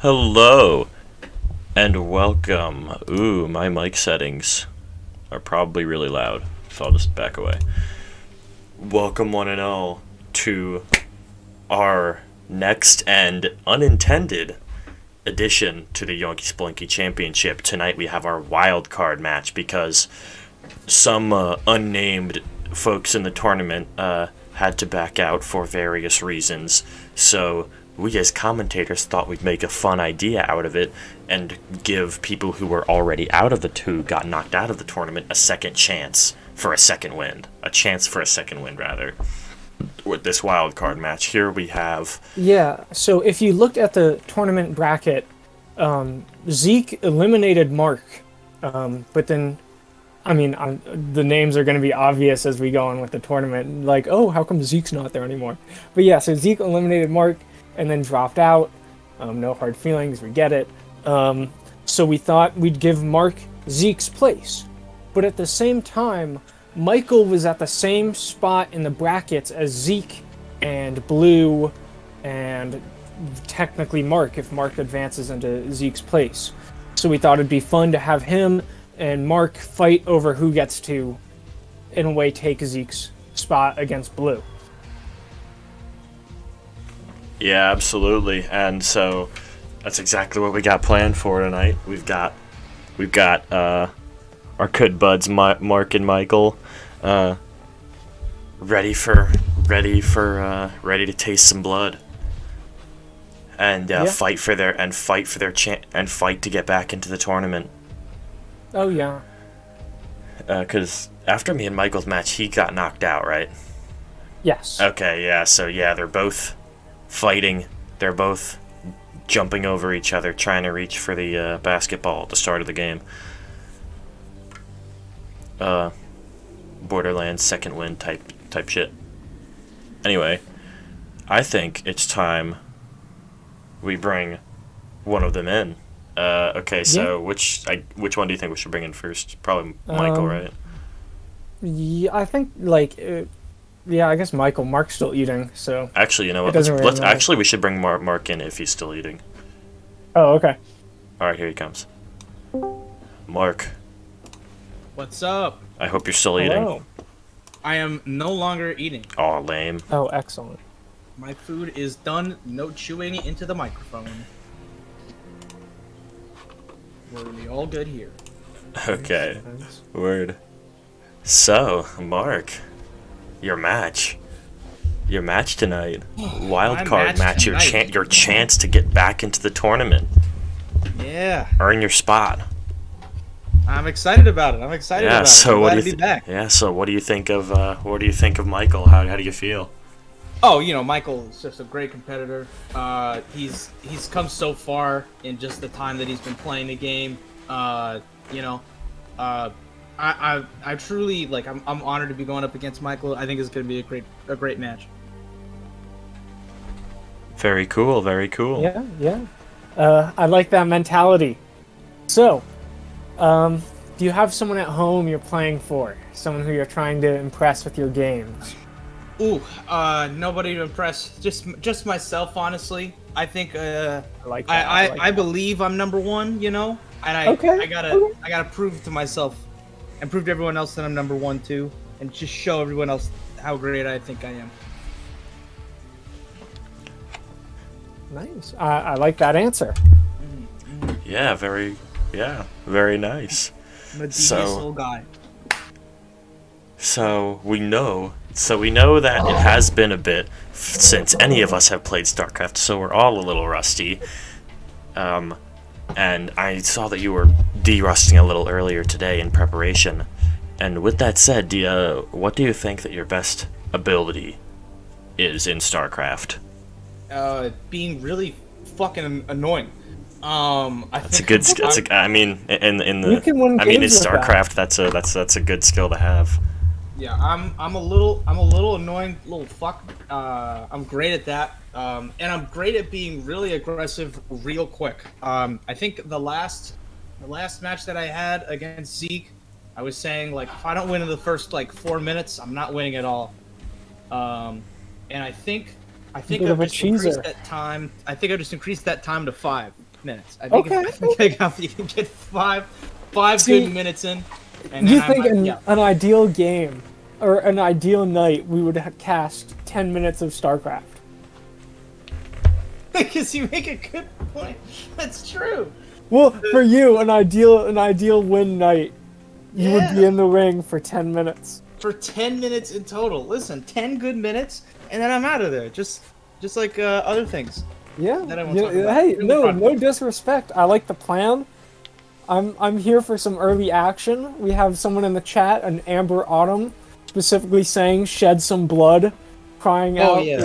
Hello and welcome. Ooh, my mic settings are probably really loud, so I'll just back away. Welcome, one and all, to our next and unintended addition to the Yoinky Sploinky Championship. Tonight we have our wild card match because some unnamed folks in the tournament had to back out for various reasons. So we as commentators thought we'd make a fun idea out of it and give people who were already out of who got knocked out of the tournament a second chance for a second win. A chance for a second win, rather. With this wild card match, here we have... Yeah, so if you looked at the tournament bracket, Zeke eliminated Mark, but then, the names are going to be obvious as we go on with the tournament. Like, oh, how come Zeke's not there anymore? But yeah, so Zeke eliminated Mark and then dropped out. No hard feelings, we get it. So we thought we'd give Mark Zeke's place. But at the same time, Michael was at the same spot in the brackets as Zeke and Blue and technically Mark, if Mark advances into Zeke's place. So we thought it'd be fun to have him and Mark fight over who gets to, in a way, take Zeke's spot against Blue. Yeah, absolutely. And so that's exactly what we got planned for tonight. We've got our good buds Mark and Michael ready to taste some blood and fight to get back into the tournament. Oh yeah. Because after me and Michael's match, he got knocked out, right? Yes. Okay, yeah. So yeah, they're both fighting. They're both jumping over each other, trying to reach for the basketball at the start of the game. Borderlands second win type shit. Anyway, I think it's time we bring one of them in. Okay, so yeah. which one do you think we should bring in first? Probably Michael, right? Yeah, I think I guess Michael. Mark's still eating, so actually, you know what? We should bring Mark in if he's still eating. Oh, okay. All right, here he comes. Mark. What's up? I hope you're still eating. I am no longer eating. Aw, lame. Oh, excellent. My food is done. No chewing into the microphone. We're really all good here. Okay. Word. So, Mark, your match tonight. Wild card match. Your chance to get back into the tournament. Yeah. Earn your spot. I'm excited about it. I'm excited about it. So what do you think? Yeah. So what do you think of Michael? How do you feel? Oh, Michael is just a great competitor. He's come so far in just the time that he's been playing the game. I truly I'm honored to be going up against Michael. I think it's going to be a great match. Very cool. Very cool. Yeah. I like that mentality. So, do you have someone at home you're playing for? Someone who you're trying to impress with your games? Ooh, nobody to impress. Just myself, honestly. I think I believe I'm number one, and I gotta prove to myself and prove to everyone else that I'm number one too, and just show everyone else how great I think I am. Nice. I like that answer. Yeah, very nice. I'm a devious little guy. So we know that it has been a bit since any of us have played StarCraft, so we're all a little rusty. And I saw that you were de-rusting a little earlier today in preparation. And with that said, what do you think that your best ability is in StarCraft? Being really fucking annoying. That's a good skill. In StarCraft, that's a good skill to have. Yeah, I'm a little annoying little fuck. I'm great at that. And I'm great at being really aggressive real quick. I think the last match that I had against Zeke, I was saying if I don't win in the first 4 minutes, I'm not winning at all. And I think I've just increased that time. I think I just increased that time to 5. minutes. I think Okay. if you can get five See, good minutes in, and You then think yeah. an ideal game or an ideal night we would cast 10 minutes of StarCraft? Because you make a good point. That's true. Well, for you, an ideal win night, you would be Yeah. in the ring for 10 minutes. For 10 minutes in total. Listen, 10 good minutes, and then I'm out of there. Just like other things. Yeah. That I won't talk about. Hey, Really no, proud of no you. disrespect. I like the plan. I'm here for some early action. We have someone in the chat, an Amber Autumn, specifically saying "shed some blood," crying Oh, out yeah.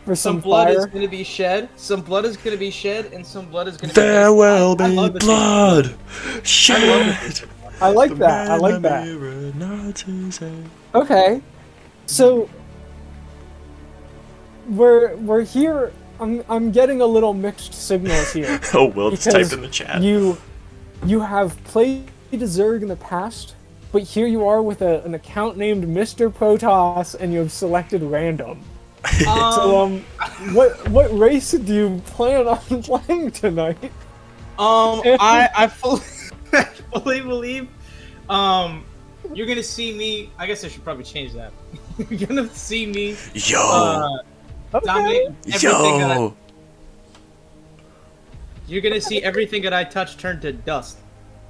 for Some some blood is fire. going to be shed. Some blood is going to be shed, and some blood is going to be. There will I be love the blood I love shed. I like The that. I man like I that. mirror not to say. Okay, so we're here. I'm getting a little mixed signals here. Oh, Will just Because typed in the chat. You have played Zerg in the past, but here you are with an account named Mr. Protoss, and you have selected random. So what race do you plan on playing tonight? I fully, I fully believe, you're gonna see me. I guess I should probably change that. You're gonna see me. Yo, Okay. Dominate everything that I, yo. you're gonna see everything that I touch turn to dust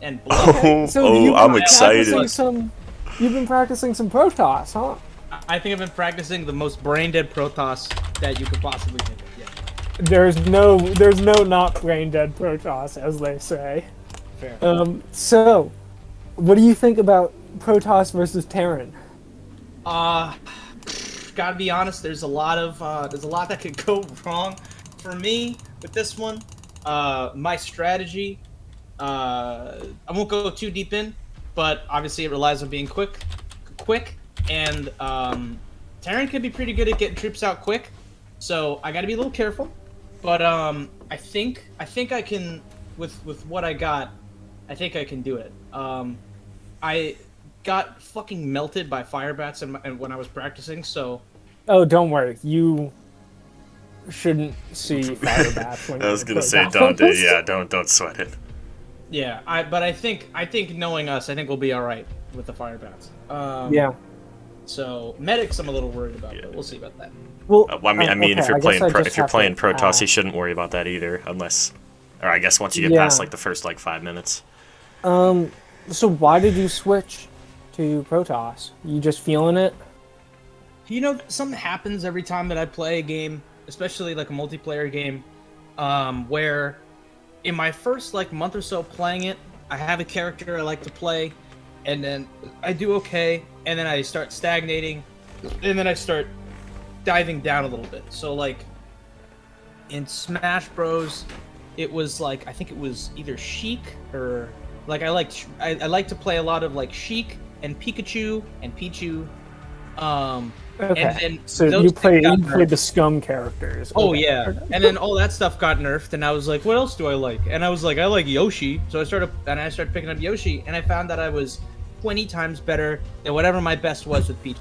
and blood. Oh, So oh, you've I'm been excited. You've been practicing some Protoss, huh? I think I've been practicing the most brain dead Protoss that you could possibly think of. Yeah, There's no not brain dead Protoss, as they say. fair. So, what do you think about Protoss versus Terran? Gotta be honest. There's a lot that could go wrong for me with this one. My strategy. I won't go too deep in, but obviously it relies on being quick, and Terran can be pretty good at getting troops out quick. So I gotta be a little careful. But I think I can with what I got. I think I can do it. I got fucking melted by fire bats and when I was practicing, so Oh, don't worry. You shouldn't see fire bats when I was you're gonna say, Protoss. don't sweat it. yeah. But I think knowing us, I think we'll be all right with the fire bats. Yeah. So medics, I'm a little worried about, but we'll see about that. Well, I mean, if you're okay, I guess I just if you're have playing to Protoss, you ask. shouldn't worry about that either, unless, or I guess once you get Yeah. past like the first 5 minutes. So why did you switch to Protoss? You just feeling it? You know, something happens every time that I play a game, especially like a multiplayer game, where in my first month or so playing it, I have a character I like to play, and then I do okay, and then I start stagnating, and then I start diving down a little bit. So in Smash Bros, it was I think it was either Sheik or I like to play a lot of Sheik and Pikachu and Pichu. Okay. And then So those you things played got the scum characters. Oh Okay. yeah, and then all that stuff got nerfed, and I was like, "What else do I like?" And I was like, "I like Yoshi." So I started picking up Yoshi, and I found that I was 20 times better than whatever my best was with Pichu.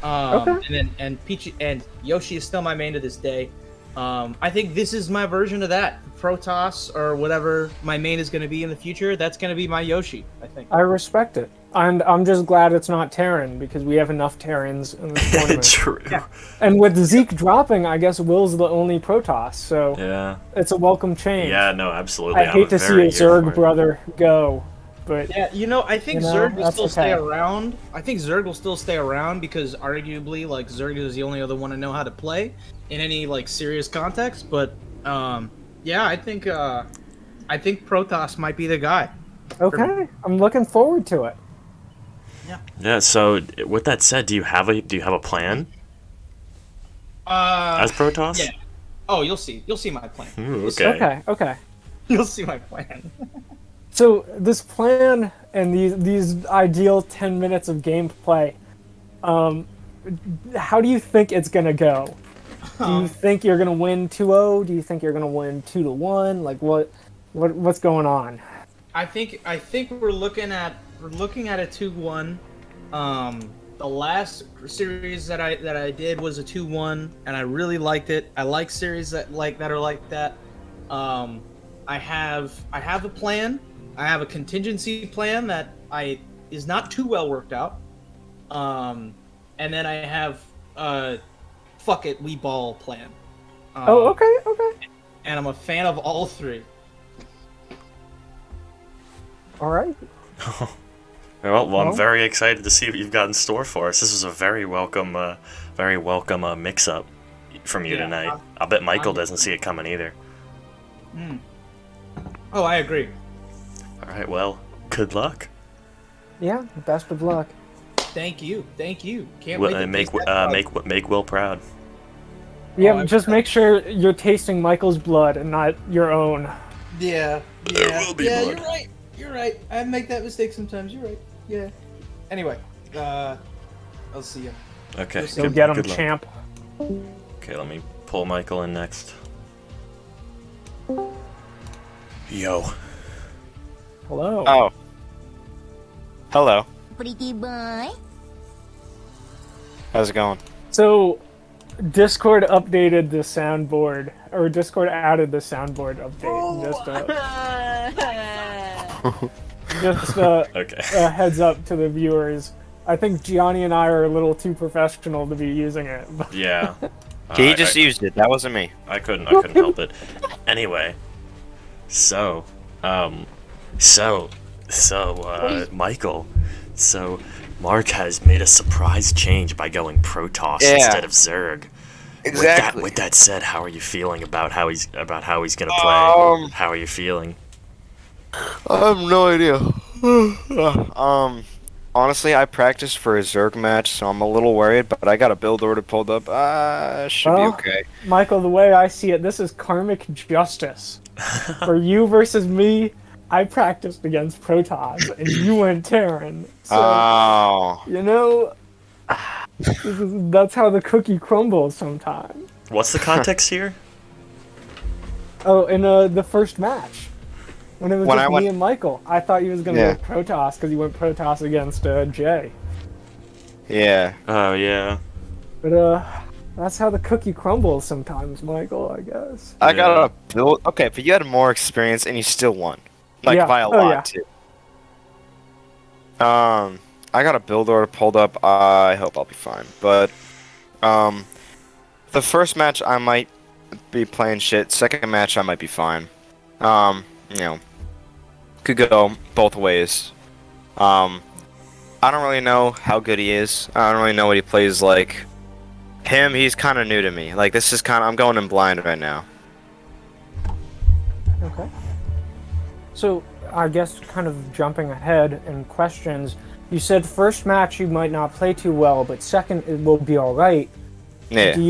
Okay. And Pichu and Yoshi is still my main to this day. I think this is my version of that Protoss or whatever my main is going to be in the future. That's going to be my Yoshi, I think. I respect it. And I'm just glad it's not Terran, because we have enough Terrans in this tournament. True. Yeah. And with Zeke dropping, I guess Will's the only Protoss, so Yeah. it's a welcome change. Yeah. No, absolutely. I hate to see very a here for Zerg it. brother go, but Yeah, I think You know, Zerg will that's still stay okay. around. I think Zerg will still stay around because arguably, Zerg is the only other one I know how to play in any serious context. But yeah, I think Protoss might be the guy. okay, I'm looking forward to it. Yeah. So with that said, do you have a plan as Protoss? Yeah. Oh, you'll see. You'll see my plan. Ooh, You'll see- okay. Okay. You'll see my plan. So this plan and these ideal 10 minutes of gameplay, how do you think it's gonna go? Do you think you're gonna win 2-0? Do you think you're gonna win 2-1? What's going on? I think we're looking at a 2-1. The last series that I did was a 2-1, and I really liked it. I like series that are like that. I have a plan. I have a contingency plan that is not too well worked out. And then I have fuck it, we ball plan. Okay. And I'm a fan of all three. All right. Well, I'm very excited to see what you've got in store for us. This was a very welcome mix-up from you tonight. I'll bet Michael doesn't see it coming either. Oh, I agree. All right, well, good luck. Yeah, best of luck. Thank you. Can't Well, wait to make taste that make Will proud. Yeah, just make sure you're tasting Michael's blood and not your own. Yeah. There will be blood. You're right. I make that mistake sometimes. You're right. Yeah. Anyway, I'll see you. Okay. Go get him, good luck. champ. Okay, let me pull Michael in next. Yo. Hello. Oh. Hello. Pretty boy. How's it going? So, Discord updated the soundboard, or Discord added the soundboard update. Just Okay. a heads up to the viewers. I think Gianni and I are a little too professional to be using it. But Yeah. He just used it. That wasn't me. I couldn't help it. Anyway, so Michael, so Mark has made a surprise change by going Protoss instead of Zerg. Exactly. With that said, how are you feeling about how he's gonna play? How are you feeling? I have no idea. Honestly, I practiced for a Zerg match, so I'm a little worried, but I got a build order pulled up. Should be okay. Michael, the way I see it, this is karmic justice. For you versus me, I practiced against Protoss, and you went Terran. So, you know, that's how the cookie crumbles sometimes. What's the context here? Oh, in the first match. When it was just me and Michael, I thought he was going to go Protoss because he went Protoss against Jay. Yeah. Oh, yeah. But that's how the cookie crumbles sometimes, Michael, I guess. I got a build. Okay, but you had more experience and you still won. Like, by a lot, too. I got a build order pulled up. I hope I'll be fine. But, the first match, I might be playing shit. Second match, I might be fine. You know. Could go both ways. I don't really know how good he is. I don't really know what he plays like. He's kind of new to me. Like, this is I'm going in blind right now. Okay. So, I guess kind of jumping ahead in questions, you said first match you might not play too well, but second it will be all right. Yeah. Do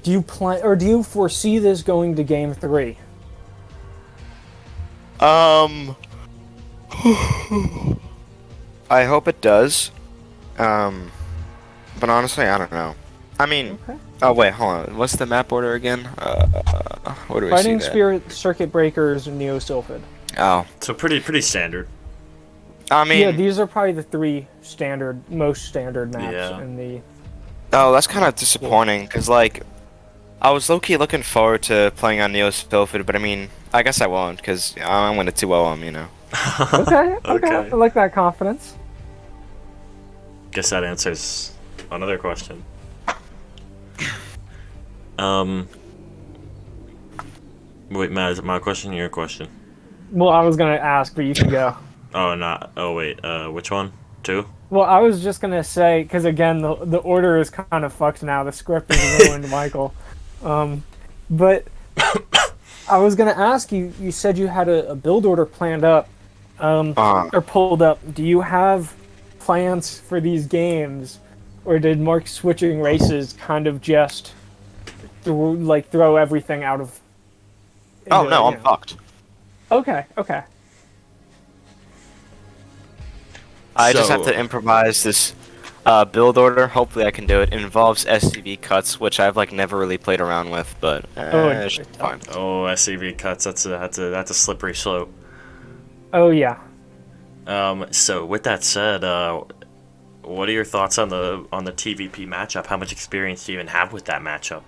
you plan, or do you foresee this going to game 3? I hope it does. But honestly, I don't know. I mean, oh wait, hold on. What's the map order again? What do we see? Fighting Spirit, Circuit Breakers, and Neo Sylphid. Oh. So pretty standard. I mean, yeah, these are probably the 3 most standard maps in the. Oh, that's kind of disappointing, because, like, I was low-key looking forward to playing on Neo Sylphid, but I mean, I guess I won't, because I'm going to 2-0 him, you know. Okay. I like that confidence. Guess that answers another question. Wait, Matt, is it my question or your question? Well, I was gonna ask, but you can go. Oh, wait, which one? 2? Well, I was just gonna say, because again, the order is kind of fucked now. The script is ruined, Michael. But I was gonna ask you. You said you had a build order planned up, or pulled up. Do you have plans for these games, or did Mark switching races kind of just throw everything out of? Oh no, I'm fucked. Okay. I just have to improvise this build order. Hopefully I can do it. It involves SCV cuts, which I've never really played around with, but it's fine. Oh, SCV cuts. That's a slippery slope. Oh yeah. So with that said, what are your thoughts on the TVP matchup? How much experience do you even have with that matchup?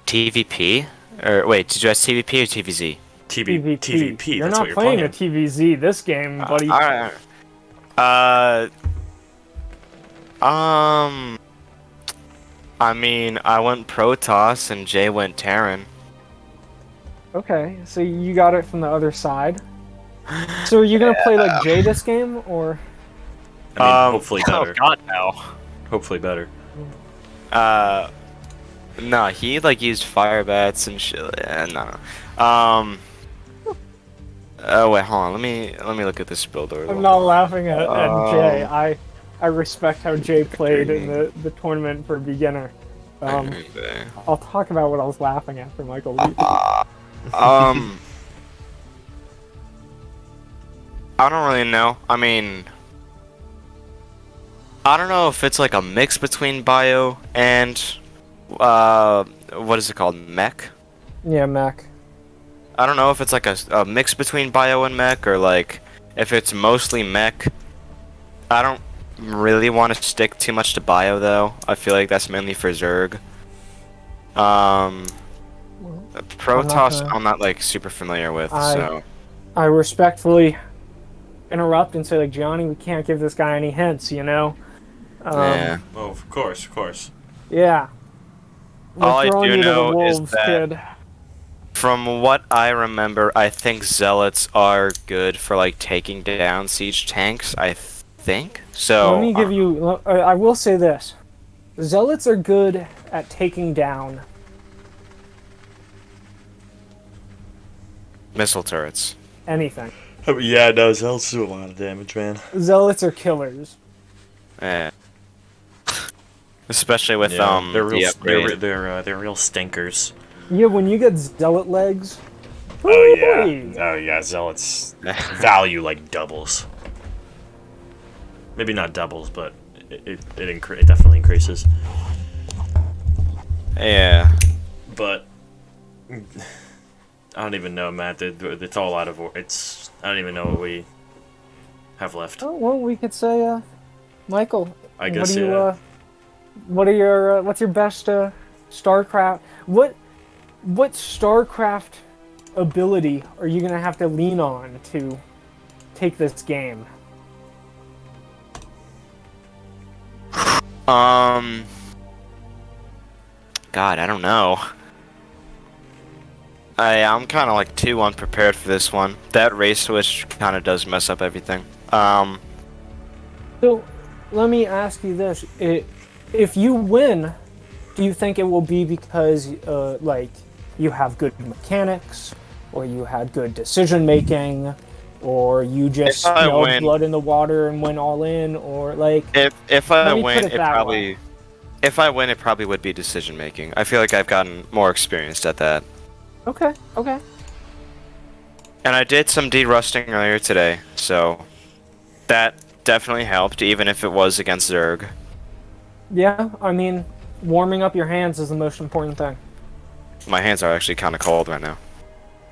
TVP? Or wait, did you ask TVP or TVZ? TVP. You're That's not what you're playing playing. a TVZ this game, buddy. Alright. I mean, I went Protoss and Jay went Terran. Okay, so you got it from the other side. So are you gonna play like Jay this game, or? I mean, hopefully better. Oh god, no. Hopefully better. No, he like used fire bats and shit. No. Oh wait, hold on. Let me look at this build order. I'm not laughing at Jay. I respect how Jay played in the tournament for beginner. I'll talk about what I was laughing at for Michael. I don't really know. I mean, I don't know if it's like a mix between bio and what is it called, mech? Yeah, Mac. I don't know if it's like a mix between bio and mech, or like if it's mostly mech. I don't really want to stick too much to bio though. I feel like that's mainly for Zerg. Protoss I'm not like super familiar with, so I respectfully interrupt and say, like, Johnny, we can't give this guy any hints, you know? yeah. Oh, of course. Yeah. We're All I throwing do you to the know is wolves, that kid. From what I remember, I think zealots are good for like taking down siege tanks. I think so. Let me give you. I will say this: zealots are good at taking down missile turrets. anything. Yeah, no, Zealots do a lot of damage, man. Zealots are killers. Yeah. Especially with Yeah, they're the real. upgrade. They're real stinkers. Yeah, when you get zealot legs. Oh yeah. woo-wee. Oh yeah. Zealots value like doubles. Maybe not doubles, but it definitely increases. Yeah. But I don't even know, Matt. It's all out of. It's. I don't even know what we have left. Oh well, we could say, Michael. I guess What do you? yeah. What are your? What's your best StarCraft? What StarCraft ability are you gonna have to lean on to take this game? God, I don't know. I'm kind of like too unprepared for this one. That race switch kind of does mess up everything. So, let me ask you this: if you win, do you think it will be because like you have good mechanics, or you had good decision making, or you just smelled blood in the water and went all in, or like? If I let me win, put it probably. way. If I win, it probably would be decision making. I feel like I've gotten more experienced at that. Okay. Okay. And I did some de-rusting earlier today, so that definitely helped, even if it was against Zerg. Yeah, I mean, warming up your hands is the most important thing. My hands are actually kind of cold right now.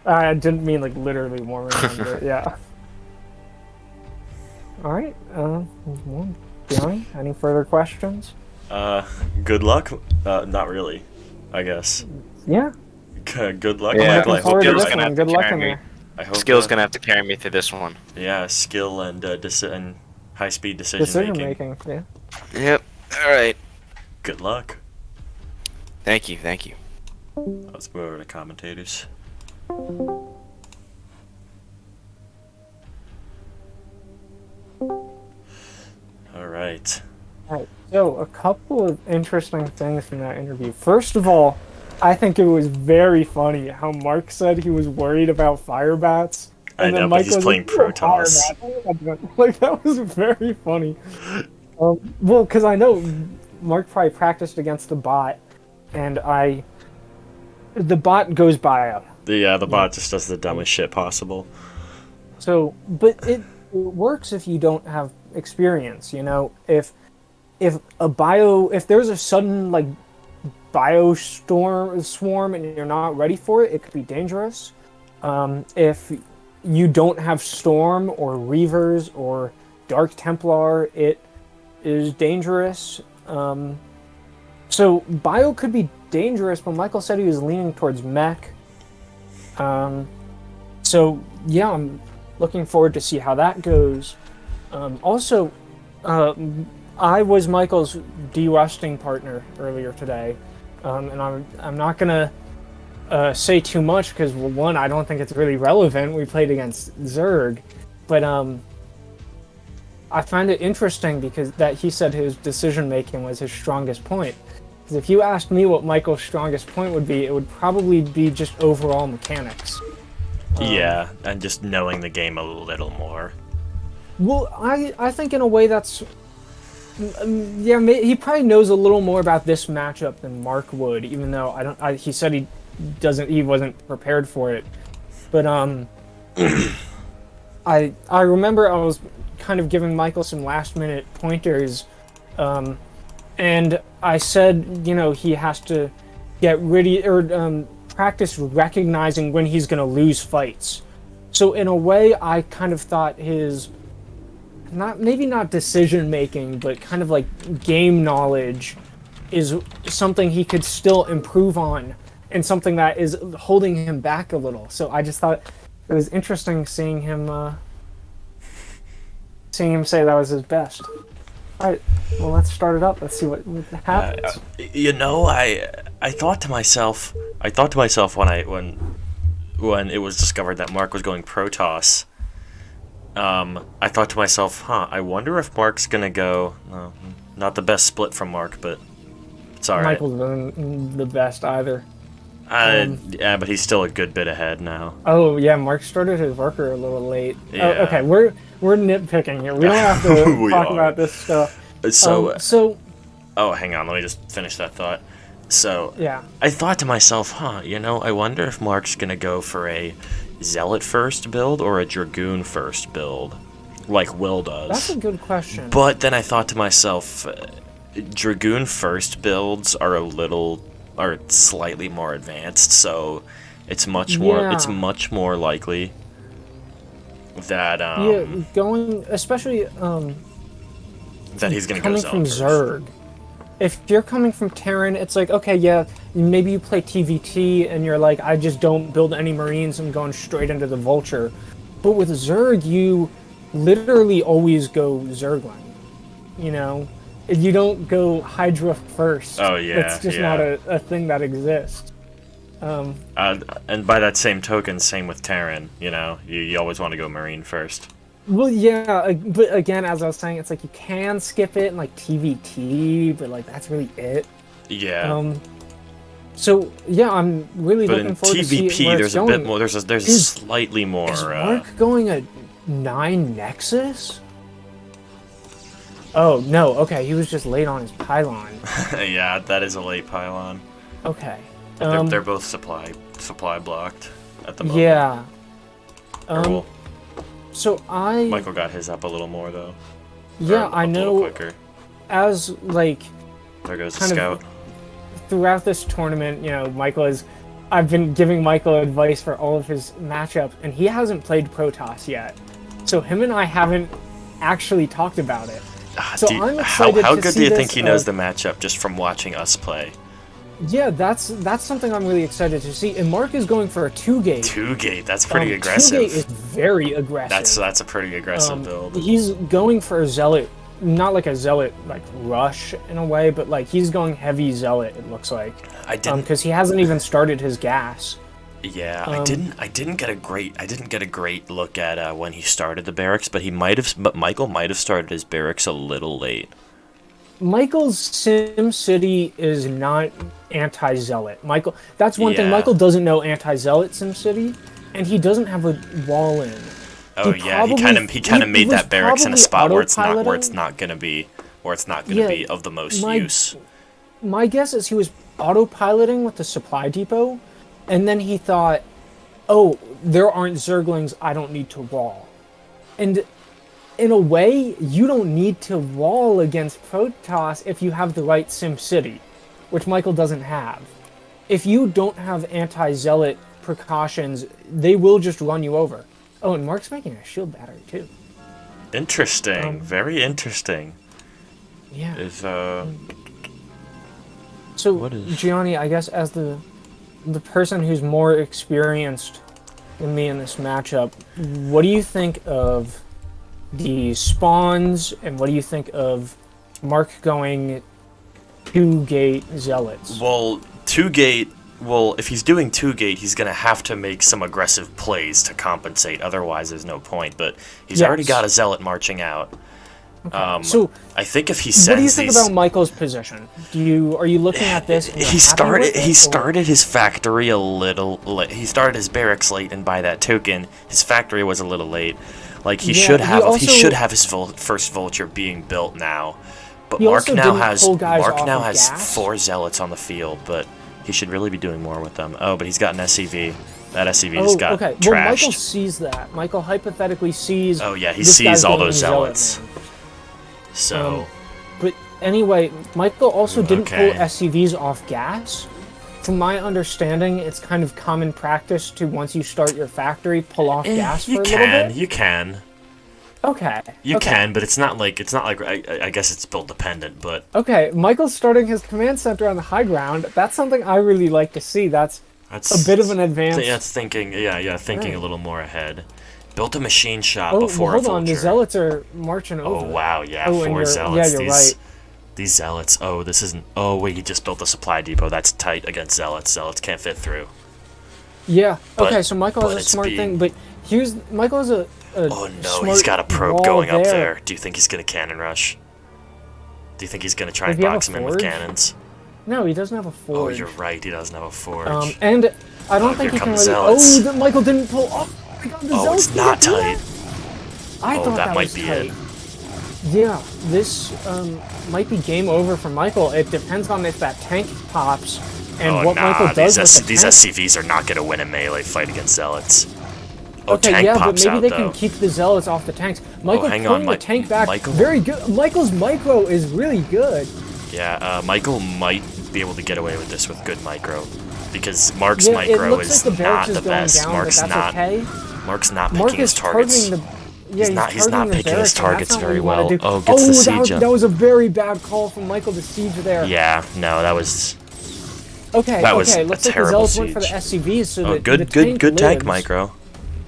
I didn't mean like literally warming them, but yeah. All right. Johnny, any further questions? Good luck. Not really. I guess. Yeah. Good luck. Yeah, I'm looking forward to Skill's this gonna one. have to Good luck carry in me. there. I hope. Skill's gonna have to carry me through this one. Yeah, skill and and high-speed Decision decision making. making. Yeah. Yep. All right. Good luck. Thank you. Thank you. Let's move over to commentators. All right. Right. So, a couple of interesting things from that interview. First of all, I think it was very funny how Mark said he was worried about fire bats. I know, but he's playing Protoss. Like, that was very funny. Well, because I know Mark probably practiced against the bot, and the bot goes bio. The bot just does the dumbest shit possible. So, but it works if you don't have experience, you know? If there's a sudden, like, swarm and you're not ready for it, it could be dangerous. If you don't have Storm or Reavers or Dark Templar, it is dangerous. So bio could be dangerous, but Michael said he was leaning towards mech. So yeah, I'm looking forward to see how that goes. Also, I was Michael's de-rusting partner earlier today, and I'm not gonna say too much because, well, one, I don't think it's really relevant. We played against Zerg, but I find it interesting because that he said his decision making was his strongest point. Because if you asked me what Michael's strongest point would be, it would probably be just overall mechanics. Yeah, and just knowing the game a little more. Well, I think in a way that's... yeah, he probably knows a little more about this matchup than Mark would, even though he said he wasn't prepared for it. But I remember I was kind of giving Michael some last minute pointers, and I said, he has to get ready or practice recognizing when he's going to lose fights. So in a way, I kind of thought his maybe not decision making, but kind of like game knowledge is something he could still improve on, and something that is holding him back a little. So I just thought it was interesting seeing him say that was his best. All right, well, let's start it up. Let's see what happens. I thought to myself when it was discovered that Mark was going Protoss. I thought to myself, I wonder if Mark's gonna go. No, not the best split from Mark, but it's all right. Michael's been the best either. Yeah, but he's still a good bit ahead now. Oh yeah, Mark started his worker a little late. Yeah. Oh, okay, we're nitpicking here. We don't have to talk about this stuff. So, oh, hang on, let me just finish that thought. So, yeah, I thought to myself, I wonder if Mark's gonna go for a Zealot first build or a Dragoon first build, like Will does. That's a good question. But then I thought to myself, Dragoon first builds are slightly more advanced, so it's much more likely that especially that he's gonna coming go from Zerg. If you're coming from Terran, it's like, okay, yeah, maybe you play TVT and you're like, I just don't build any Marines, I'm going straight into the Vulture. But with Zerg, you literally always go Zergling. You don't go Hydra first. Oh yeah, it's just not a thing that exists. And by that same token, same with Terran. You always want to go Marine first. Well, yeah, but again, as I was saying, it's like you can skip it in like TVT, but like that's really it. Yeah. So yeah, I'm really looking forward to see where there's it's going. A bit more. There's slightly more. Is Mark going a 9 Nexus? Oh no, okay, he was just late on his pylon. Yeah, that is a late pylon. Okay. They're both supply blocked at the moment. Yeah. Cool. So Michael got his up a little more though. Yeah, I know. Quicker. As like. There goes the scout. Throughout this tournament, I've been giving Michael advice for all of his matchups, and he hasn't played Protoss yet. So him and I haven't actually talked about it. So I'm excited how to good see do you this, think he knows the matchup just from watching us play? Yeah, that's something I'm really excited to see. And Mark is going for a 2-gate. 2-gate, that's pretty aggressive. 2-gate is very aggressive. That's a pretty aggressive build. He's going for a Zealot, not like a Zealot like rush in a way, but like he's going heavy Zealot. It looks like. Because he hasn't even started his gas. Yeah, I didn't get a great look at when he started the barracks, but Michael might have started his barracks a little late. Michael's Sim City is not anti-Zealot. That's one thing. Michael doesn't know anti-Zealot Sim City, and he doesn't have a wall in. Oh he kind of made that barracks in a spot where it's not gonna be of the most use. My guess is he was autopiloting with the supply depot, and then he thought, "Oh, there aren't Zerglings. I don't need to wall." And in a way, you don't need to wall against Protoss if you have the right Sim City, which Michael doesn't have. If you don't have anti-Zealot precautions, they will just run you over. Oh, and Mark's making a shield battery too. Interesting. Very interesting. Yeah. So, What is- Gianni, I guess as the person who's more experienced than me in this matchup, what do you think of the spawns, and what do you think of Mark going 2-gate zealots? Well, 2-gate. Well, if he's doing 2-gate, he's gonna have to make some aggressive plays to compensate. Otherwise, there's no point. But he's Yes. already got a zealot marching out. Okay. So, I think if he what do you sends think these, about Michael's position? Are you looking at this? And you're happy with it, he or- started his factory a little. He started his barracks late, and by that token, his factory was a little late. Like he Yeah, should he have. He also- should have his first vulture being built now. But He Mark also now didn't has pull guys off of has gas. 4 zealots on the field, but he should really be doing more with them. Oh, but he's got an SCV. That SCV just got okay. Well, Michael trashed. sees that. Michael hypothetically sees. Oh yeah, he this guy's sees all going those zealot zealots. mode. So But anyway, Michael also didn't Okay. pull SCVs off gas. From my understanding, it's kind of common practice to, once you start your factory, pull off gas for you a little can, bit. you can. Okay. You okay. can, but it's not like I guess it's build dependent, but Okay, Michael's starting his command center on the high ground. That's something I really like to see. That's that's a bit of an advance. That's thinking, thinking Right. a little more ahead. Built a machine shop Oh, before well, hold a on. vulture. The zealots are marching over. Oh wow, yeah, Oh, and 4 you're- zealots. yeah, you're these right. these zealots. Oh, this isn't. Oh wait, he just built a supply depot. That's tight against zealots. Zealots can't fit through. Yeah. But- Okay, so Michael but has a it's smart being- thing, but Michael has a Oh no, smart he's got a probe wall going up there. Do you think he's gonna cannon rush? Do you think he's gonna try Does and he have box a him in with forge? cannons? No, he doesn't have a Oh, forge. you're right. He doesn't have a forge. And I don't Oh, think here he can come really. the zealots. Michael didn't pull. Oh my God, the Oh, zealots it's not didn't do tight. that? I Oh, thought that that might was be tight. it. Yeah, this might be game over for Michael. It depends on if that tank pops and Oh what nah, Michael does with the these tank. SCVs are not gonna win a melee fight against zealots. Oh, Okay, tank yeah, but pops maybe out they though. can keep the zealots off the tanks. Michael hang pulling on, the tank back, Michael- very good. Michael's micro is really good. Yeah, Michael might be able to get away with this with good micro, because Mark's Yeah, it micro looks is like the barracks not is the going best. down, Mark's but that's not. okay. Mark's not Mark picking his is targets. targeting the. Yeah, He's not targeting the picking his barracks, and targets that's not very what you wanna well. do. Oh, gets the siege up. that was a very bad call from Michael to siege there. Yeah, no, that was. Okay, That was okay, a looks like the terrible zealots went for the siege. SCVs, so Oh, that good, the good, good tank lives. micro.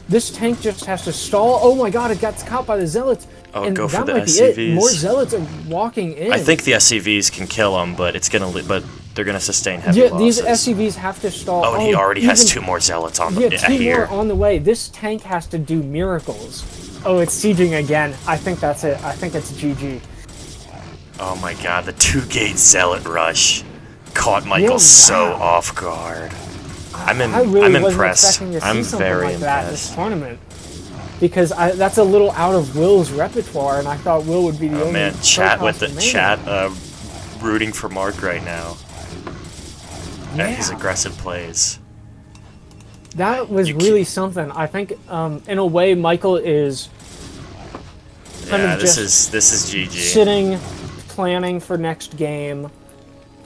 This tank just has to stall. Oh my God! It got caught by the zealots. Oh, and go for that the might be it. SCVs. More zealots are walking in. I think the SCVs can kill him, but it's gonna. But they're gonna sustain heavy Yeah, losses. these SCVs have to stall. Oh, and he already has even- 2 more zealots on the Yeah, 2 here. more on the way. This tank has to do miracles. Oh, it's sieging again. I think that's it. I think it's GG. Oh my God, the 2-gate zealot rush caught Michael Yeah, so wow. off guard. I really I'm wasn't impressed. expecting to see I'm something very like that this impressed. tournament. Because that's a little out of Will's repertoire, and I thought Will would be the Oh only. man, chat with the pro-costumania. chat rooting for Mark right now. And his Yeah. aggressive plays. That was You really something. I think, in a way, Michael is kind Yeah, of this just is GG. sitting, planning for next game.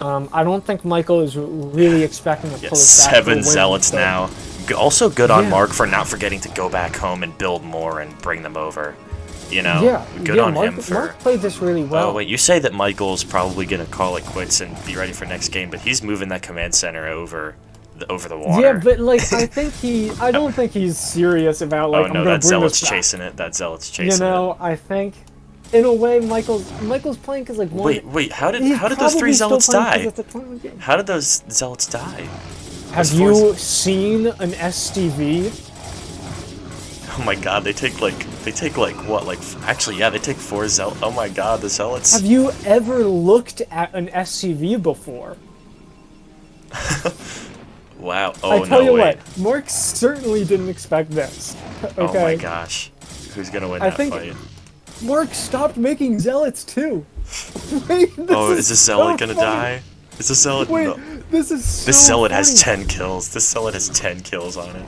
I don't think Michael is really expecting to pull Yeah, his back to a 7 win, zealots but- now. Also good on Yeah. Mark for not forgetting to go back home and build more and bring them over. You know, Yeah, good yeah, on Mark, him for. Mark played this really well. Oh wait, you say that Michael's probably gonna call it quits and be ready for next game, but he's moving that command center over the water. Yeah, but like I don't think he's serious about like oh I'm no, gonna that bring zealot's this back. chasing it. That zealot's chasing You know, I think, in a way, Michael's playing because like it. one. Wait, how did he's those 3 probably still zealots playing 'cause die? it's a tournament game. How did those zealots die? Have Those you four- seen an STV? Oh my God, they take like what? Actually, yeah, they take 4 zealots. Oh my God, the zealots. Have you ever looked at an SCV before? Wow. Oh I tell no you way. what, Mark certainly didn't expect this. Okay. Oh my gosh. Who's gonna win I that think- fight? Mark stopped making zealots too. Wait, Oh, is this zealot so gonna funny. die? Is this zealot? Wait, No. this is so This zealot funny. has 10 kills. This zealot has 10 kills on it.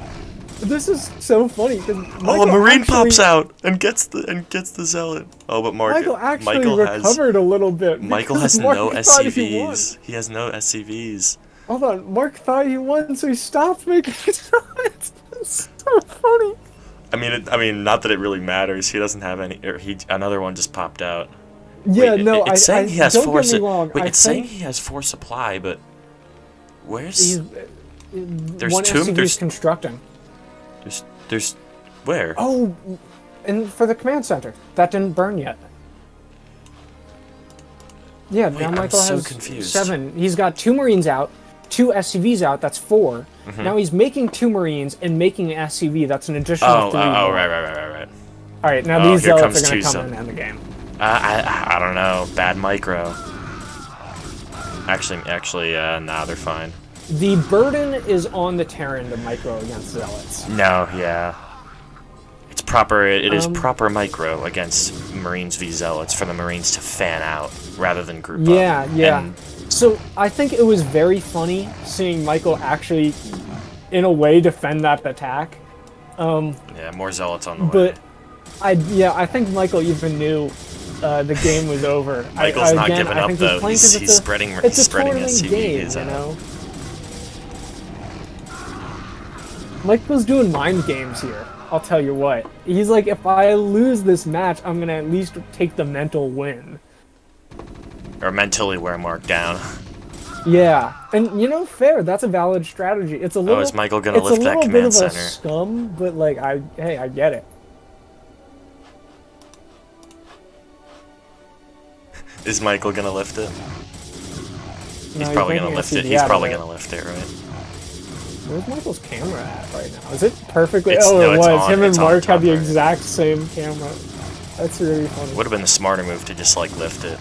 This is so funny because Oh, a marine pops out and gets the zealot. Oh, but Michael actually Michael recovered a little bit. Michael because has Mark no thought he won. SCVs. He has no SCVs. Hold on, Mark thought he won, so he stopped making zealots. It's so funny. I mean, not that it really matters. He doesn't have any. Or another one just popped out. Yeah, Wait, no, it's saying he has don't four. get me wrong. Wait, I it's saying think he has 4 supply, but where's he's, there's one 2. SCV There's is constructing. there's where? Oh, and for the command center that didn't burn yet. Yeah, Wait, now I'm Michael so has confused. 7. He's got 2 Marines out, 2 SCVs out. That's 4. Mm-hmm. Now he's making 2 Marines and making an SCV. That's an additional 3 more. Right. All right, now Oh, these here zealots comes are going 2 to come in and end the game. I don't know. Bad micro. Actually, nah, they're fine. The burden is on the Terran to micro against zealots. No, yeah. It's proper. It is proper micro against Marines v Zealots for the Marines to fan out rather than group up. Yeah. And So I think it was very funny seeing Michael actually, in a way, defend that attack. yeah, more Zealots on the way. But I think Michael even knew the game was over. Michael's not giving up think though. playing 'cause He's spreading. It's He's a spreading tournament SCV game, his you out. know. Michael's doing mind games here. I'll tell you what. He's like, if I lose this match, I'm gonna at least take the mental win. Or mentally wear Mark down. Yeah, and you know, fair. That's a valid strategy. It's a little. Is Michael gonna lift that command It's a little bit center? of a scum, but like, I get it. Is Michael gonna lift it? No, He's you're probably taking gonna lift SCV it. He's out of probably there. gonna lift it, right? Where's Michael's camera at right now? Is it perfectly? It's- Oh, no, it it's was. on- Him it's and on Mark top had the right. exact same camera. That's really funny. Would have been the smarter move to just like lift it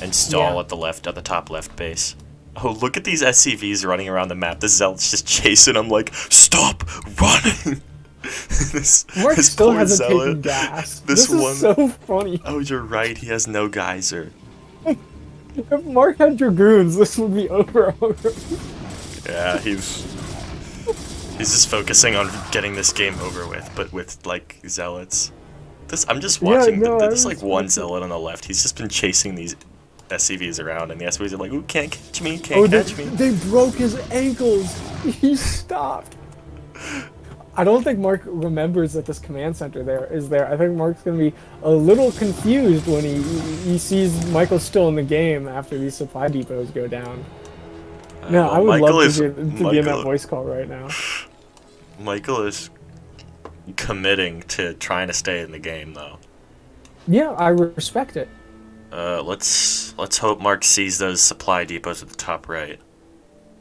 and stall Yeah. at the top left base. Oh, look at these SCVs running around the map. The Zealot's just chasing them like, stop running. Mark this still poor hasn't taken Zealot. gas. This This one- is so funny. Oh, you're right. He has no geyser. If Mark had dragoons, this would be over already. Yeah, he's just focusing on getting this game over with, but with like Zealots. I'm just watching. no, I There's like one respect it. Zealot on the left. He's just been chasing these SCVs around, and the SCVs are like, "Ooh, can't catch me, Oh, can't catch me." they broke his ankles. He stopped. I don't think Mark remembers that this command center is there. I think Mark's gonna be a little confused when he sees Michael still in the game after these supply depots go down. No, Well, I would Michael love is- to be in that Michael- voice call right now. Michael is committing to trying to stay in the game, though. Yeah, I respect it. Let's hope Mark sees those supply depots at the top right.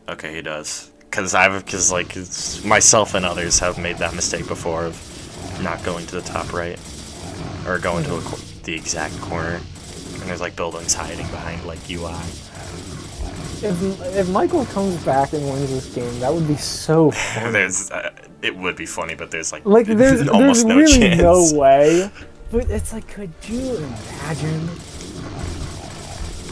Okay, he does. Because myself and others have made that mistake before of not going to the top right, or going to the exact corner, and there's like buildings hiding behind like UI. If Michael comes back and wins this game, that would be so funny. It would be funny, but there's There's almost no really chance. no way. But it's like, could you imagine?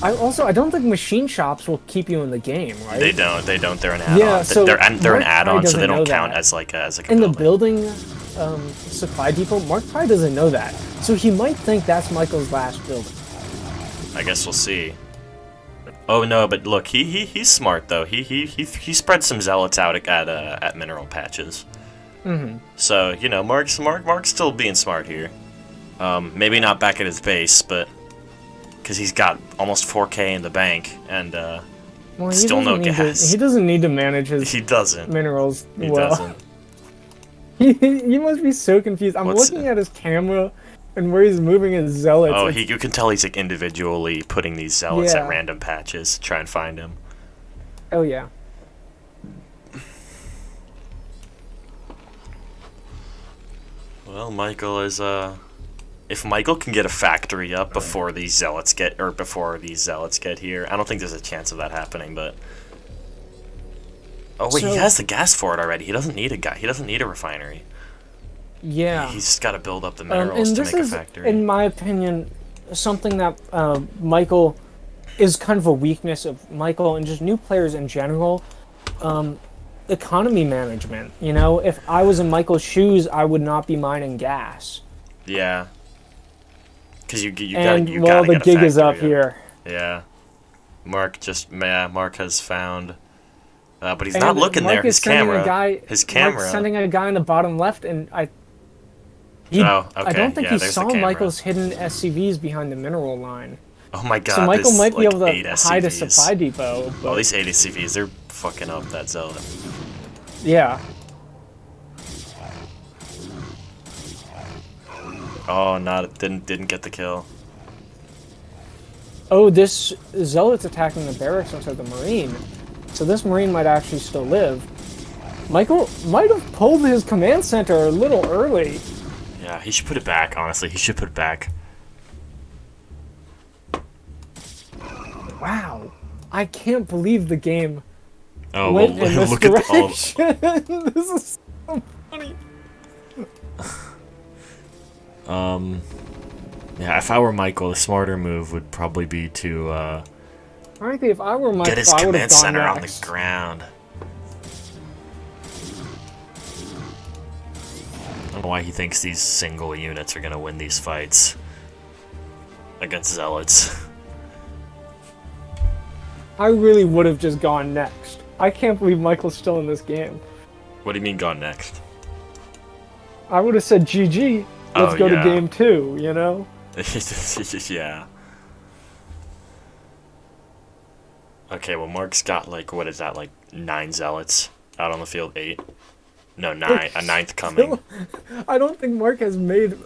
I don't think machine shops will keep you in the game, right? They don't. They're an add-on. Yeah, so they're an Mark add-on, so they probably don't doesn't count know that. as like a In the building. building supply depot, Mark probably doesn't know that. So he might think that's Michael's last building. I guess we'll see. Oh no, but look, he's smart though. He spread some zealots out at mineral patches. Mm-hmm. So you know, Mark's still being smart here. Maybe not back at his base, but because he's got almost 4K in the bank and Well, he still no doesn't need gas. he doesn't need to manage his He doesn't. minerals He well. doesn't. He must be so confused. I'm What's- looking at his camera and where he's moving his zealots. Oh, It's- you can tell he's like individually putting these zealots Yeah. at random patches to try and find him. Oh yeah. Well, Michael is if Michael can get a factory up before these zealots get here, I don't think there's a chance of that happening, but oh wait, he So- has the gas for it already. He doesn't need a refinery. Yeah. He's just got to build up the minerals and to this make a is, factory. in my opinion, something that Michael is kind of a weakness of Michael and just new players in general. Economy management. You know, if I was in Michael's shoes, I would not be mining gas. Yeah. Because you And gotta well, the get a gig is up factory here. Yeah. Mark has found, but he's And not looking Mark there. is His sending camera. a guy, His camera. Mark's sending a guy in the bottom left, and Oh, okay. I don't think yeah, he there's saw the camera. Michael's hidden SCVs behind the mineral line. Oh my god, So Michael there's might be like able 8 to hide a SCVs. supply depot. All But, these 8 SCVs, they're fucking up that zealot. yeah. Oh, didn't get the kill. Oh, this zealot's attacking the barracks instead of the marine. So this marine might actually still live. Michael might have pulled his command center a little early. Yeah, he should put it back, honestly. He should put it back. Wow. I can't believe the game Oh, went well, in this look at direction. This is so funny. Yeah, if I were Michael, the smarter move would probably be to, Frankly, if I were Michael, get his I would have command gone center on the next. ground. I don't know why he thinks these single units are gonna win these fights against zealots. I really would have just gone next. I can't believe Michael's still in this game. What do you mean gone next? I would have said GG. Let's Oh, go yeah. to game 2, you know? Yeah. Okay, well, Mark's got, like, what is that, like, 9 zealots out on the field? 8? No, 9. A 9th coming. I don't think Mark has made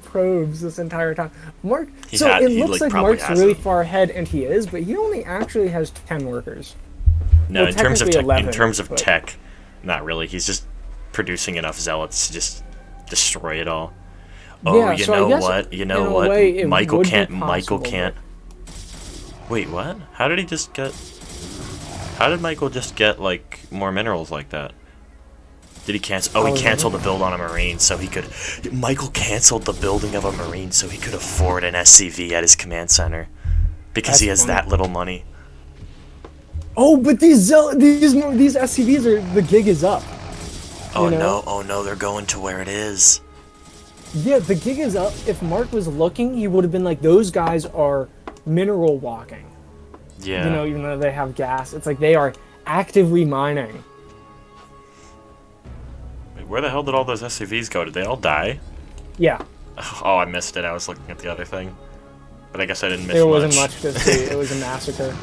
probes this entire time. Mark, He so had- it he, looks like, like probably Mark's really hasn't. far ahead, and he is, but he only actually has 10 workers. No, Well, in terms of technically 11, in terms of but- tech, not really. He's just producing enough zealots to just destroy it all. Oh, Yeah, you so I know guess what? You in know a what? way, it Michael would be can't. Michael possible, can't. Wait, what? How did he just get? How did Michael just get like more minerals like that? Did he cancel? Oh, he canceled the build on a marine, so he could. Michael canceled the building of a marine, so he could afford an SCV at his command center, because That's he has funny. that little money. Oh, but these SCVs are, the gig is up. Oh You know? no! Oh no! They're going to where it is. Yeah, the gig is up. If Mark was looking, he would have been like, those guys are mineral walking. Yeah. You know, even though they have gas. It's like they are actively mining. Wait, where the hell did all those SCVs go? Did they all die? Yeah, Oh, I missed it. I was looking at the other thing. But I guess I didn't miss there wasn't much to see. It was a massacre.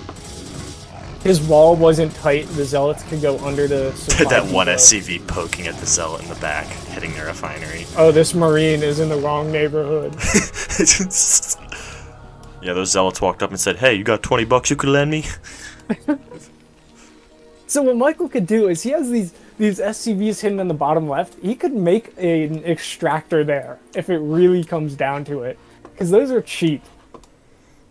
His wall wasn't tight. The zealots could go under the supply That one depot. SCV poking at the zealot in the back, hitting the refinery. Oh, this marine is in the wrong neighborhood. Yeah, those zealots walked up and said, "Hey, you got $20 you could lend me?" So what Michael could do is he has these SCVs hidden in the bottom left. He could make an extractor there if it really comes down to it, because those are cheap.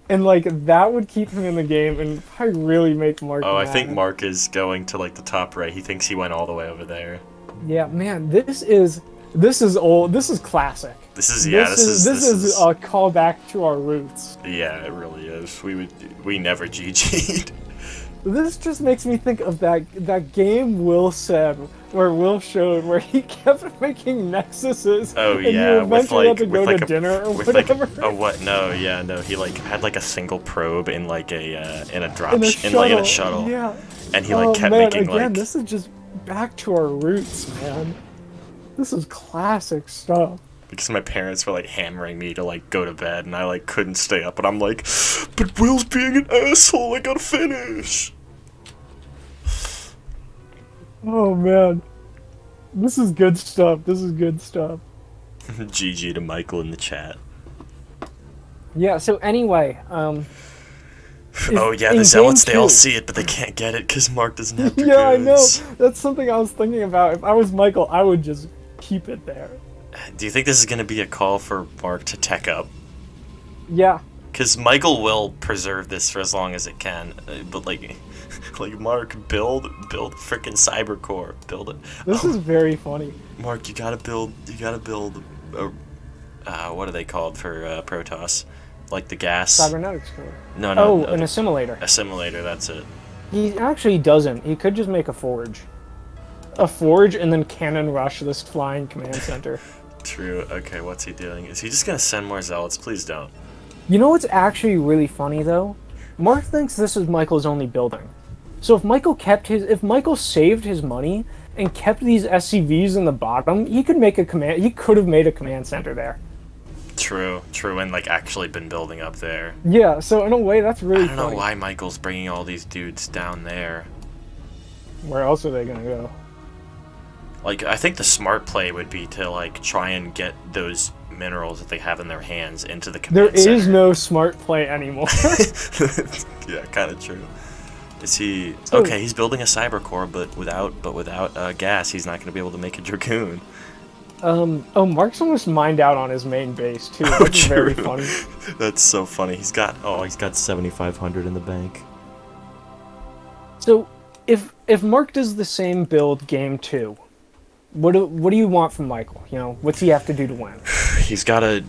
And like that would keep him in the game and probably really make Mark. Oh, I mad. think Mark is going to like the top right. He thinks he went all the way over there. Yeah, man, this is old. This is classic. This is This is a callback to our roots. yeah, it really is. We never GG'd. This just makes me think of that game Will said, where Will showed where he kept making nexuses. Oh and you yeah, with eventually like had to go with to like dinner or with like whatever. a what? No, yeah, no. He like had like a single probe in like a in a drop in a in like in a shuttle, Yeah. and he like kept man, making again, like. this is just back to our roots, man. This is classic stuff. Because my parents were like hammering me to like go to bed, and I like couldn't stay up, and I'm like, but Will's being an asshole. I gotta finish. Oh man. This is good stuff. This is good stuff. GG to Michael in the chat. Yeah, so anyway, Oh yeah, in the zealots, game they all 2 see it, but they can't get it because Mark doesn't have Yeah, I know. dragoons. That's something I was thinking about. If I was Michael, I would just keep it there. Do you think this is gonna be a call for Mark to tech up? Yeah. Because Michael will preserve this for as long as it can, but like Mark, build frickin' cyber core, build it. This is very funny. Mark, you gotta build, what are they called for Protoss? Like the gas. Cybernetics core. No, Oh, no, an assimilator. assimilator. That's it. He actually doesn't. He could just make a forge. A forge and then cannon rush this flying command center. True. Okay, what's he doing? Is he just gonna send more zealots? Please don't. You know what's actually really funny though? Mark thinks this is Michael's only building. So if Michael saved his money and kept these SCVs in the bottom, he could make a command. He could have made a command center there. True, and like actually been building up there. Yeah, so in a way, that's really I don't know funny. why Michael's bringing all these dudes down there. Where else are they gonna go? Like, I think the smart play would be to like try and get those minerals that they have in their hands into the There command center. is no smart play anymore. Yeah, kind of true. Is he So- okay? He's building a cyber core, but without gas, he's not going to be able to make a dragoon. Oh, Mark's almost mined out on his main base too. That's very true. funny. That's so funny. He's got 7,500 in the bank. So, if Mark does the same build game 2, what do you want from Michael? You know, what's he have to do to win? He's got to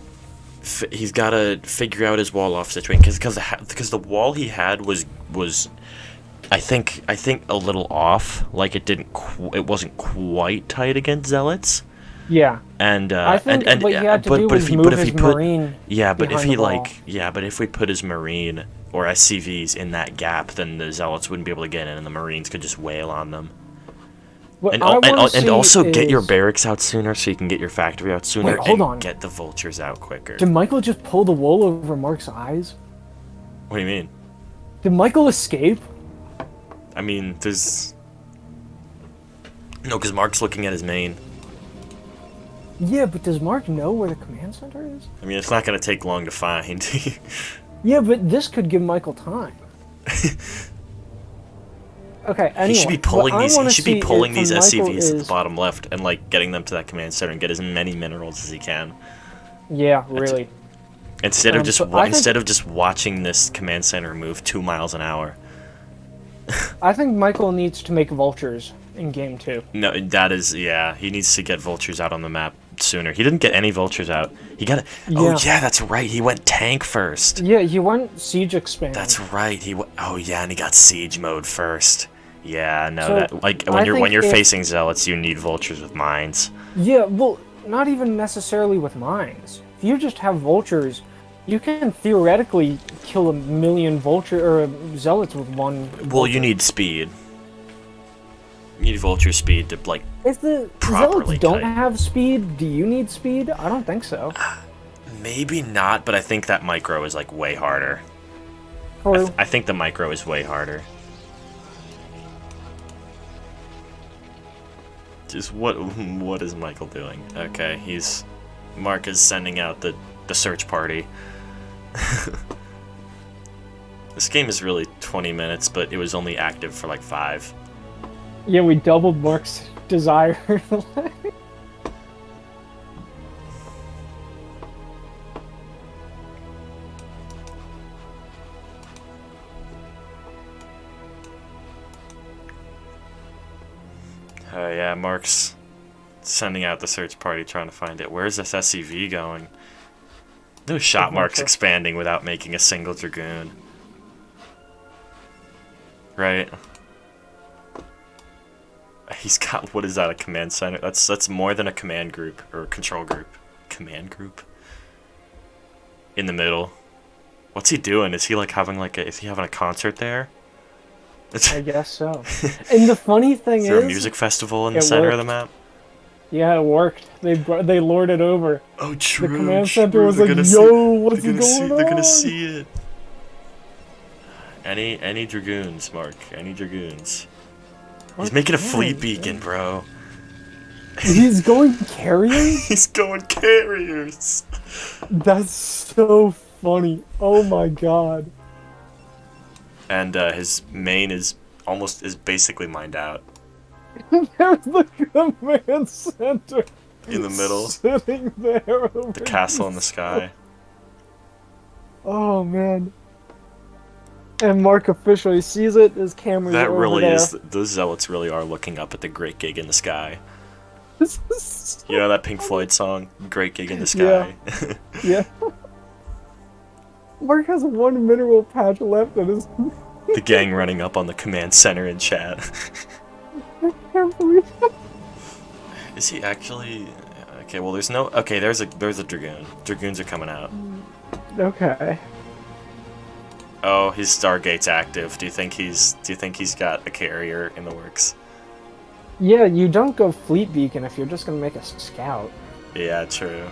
figure out his wall off situation because the wall he had was I think a little off. Like it wasn't quite tight against zealots. Yeah. And I think and what he had to do was if he move but if his he put marine yeah, but if behind he the wall. like yeah, but if we put his marine or SCVs in that gap, then the zealots wouldn't be able to get in, and the marines could just wail on them. What And I wanna and see also get your is- barracks out sooner, so you can get your factory out sooner. Wait, hold and on. Get the vultures out quicker. Did Michael just pull the wool over Mark's eyes? What do you mean? Did Michael escape? I mean, there's no, because Mark's looking at his main. Yeah, but does Mark know where the command center is? I mean, it's not going to take long to find. Yeah, but this could give Michael time. Okay, anyway. He should be pulling what I these. He wanna should be see pulling from these Michael SCVs at the is- bottom left and like getting them to that command center and get as many minerals as he can. Yeah, really. Instead of just but I think- instead of just watching this command center move 2 miles an hour. I think Michael needs to make vultures in game 2. No, that is he needs to get vultures out on the map sooner. He didn't get any vultures out. He got Oh Yeah. yeah, that's right. He went tank first. Yeah, he went siege expand. That's right. Oh yeah, and he got siege mode first. Yeah, no, So, that like I when you're think if- facing zealots, you need vultures with mines. Yeah, well, not even necessarily with mines. If you just have vultures, you can theoretically kill 1,000,000 zealots with one. Well, vulture. you need speed. You need vulture speed to like. If the properly zealots don't tight. have speed, do you need speed? I don't think so. Maybe not, but I think that micro is like way harder. True. I think the micro is way harder. Just what is Michael doing? Okay, Mark is sending out the search party. This game is really 20 minutes, but it was only active for like 5. Yeah, we doubled Mark's desire. Yeah, Mark's sending out the search party trying to find it. Where's this SCV going? No shot Mark's expanding without making a single dragoon. Right? He's got, what is that, a command center? That's more than a command group, or a control group. Command group? In the middle. What's he doing? Is he like having is he having a concert there? I guess so. And the funny thing Is there a is, music festival in the it center of the worked. map? yeah, it worked. They lured it over. Oh, true. The command center was They're like, gonna "Yo, what's going on?" They're gonna see it. Any dragoons, Mark? Any dragoons? He's making a fleet beacon, bro. He's going carriers? He's going carriers. That's so funny. Oh my god. And his main is basically mined out There's the command center. in the middle. Sitting there over The castle in the sky. Oh man. And Mark officially sees it. His camera's That over really there. is. Those zealots really are looking up at the great gig in the sky. This is so- You know that Pink Floyd song, "Great Gig in the Sky"? yeah. Mark has 1 mineral patch left in his. The gang running up on the command center in chat. I can't believe it. Is he actually? Okay, well, there's no. Okay, there's a dragoon. Dragoons are coming out. Okay. Oh, his Stargate's active. Do you think he's got a carrier in the works? Yeah, you don't go fleet beacon if you're just gonna make a scout. Yeah, true.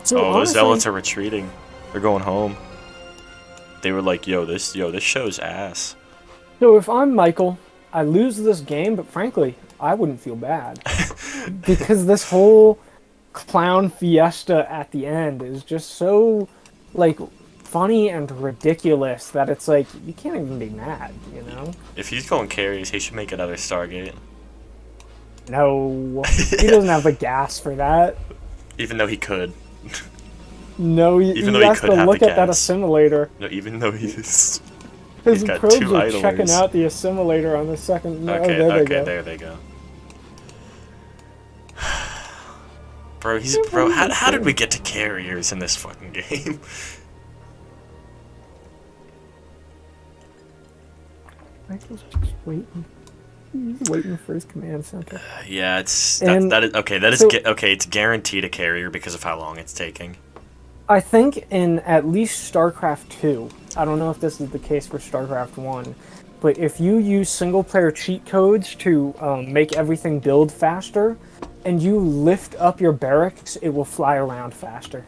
So Oh, those honestly, zealots are retreating. They're going home. They were like, this show's ass. so if I'm Michael, I lose this game, but frankly, I wouldn't feel bad. Because this whole clown fiesta at the end is just so, like, funny and ridiculous that it's like, you can't even be mad, you know? If he's going carries, he should make another Stargate. No, he doesn't have the gas for that. Even though he could. No, Even though he he has could to have look the at that gas. assimilator. No, even though he's His got probes two are idlers. checking out the assimilator on the second. No, Okay, there they okay, go. there they go. Bro, how did we get to carriers in this fucking game? Michael's just waiting. He's waiting for his command center. Yeah, it's And that is okay. That is so- okay. It's guaranteed a carrier because of how long it's taking. I think in at least StarCraft 2, I don't know if this is the case for StarCraft 1, but if you use single-player cheat codes to make everything build faster, and you lift up your barracks, it will fly around faster.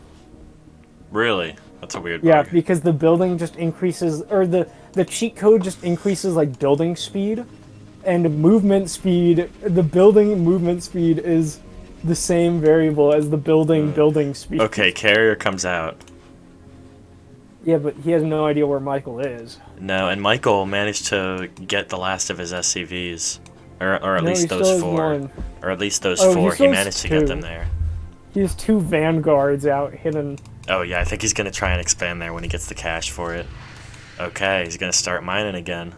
Really, that's a weird Yeah, bug. because the building just increases, or the cheat code just increases like building speed, and movement speed. The building movement speed is the same variable as the building speed. Okay, carrier comes out. Yeah, but he has no idea where Michael is. No, and Michael managed to get the last of his SCVs, or at No, least he still those has 4, one. or at least those Oh, he 4. He still has managed to get 2. them there. He has 2 vanguards out hidden. Oh yeah, I think he's gonna try and expand there when he gets the cash for it. Okay, he's gonna start mining again.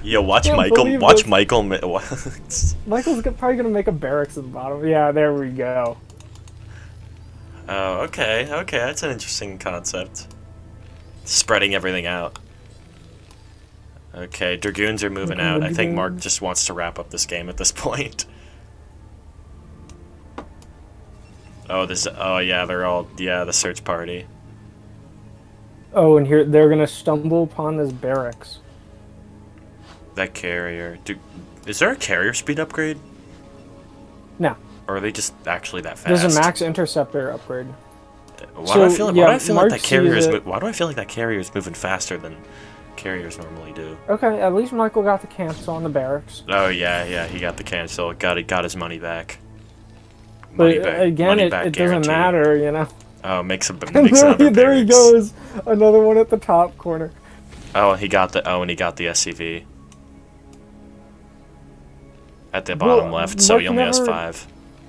Yo, watch Can't Michael. believe Watch this. Michael. Michael's probably gonna make a barracks at the bottom. Yeah, there we go. Oh, okay, okay, that's an interesting concept. Spreading everything out. Okay, Dragoons are moving out. I think Mark just wants to wrap up this game at this point. Oh yeah, they're all, the search party. Oh, and here they're gonna stumble upon this barracks. That carrier. Is there a carrier speed upgrade? No, Or are they just actually that fast? there's a max interceptor upgrade. Why do I feel like, why do I feel like Mark that carrier is sees it. why do I feel like that carrier is moving faster than carriers normally do? Okay, at least Michael got the cancel on the barracks. Oh yeah, he got the cancel. Got his money back. But again, money it back doesn't guarantee. matter, you know. Oh, makes And another there he barracks. goes, another one at the top corner. Oh, and he got the SCV at the bottom Well, left, so Mark he only has never- 5.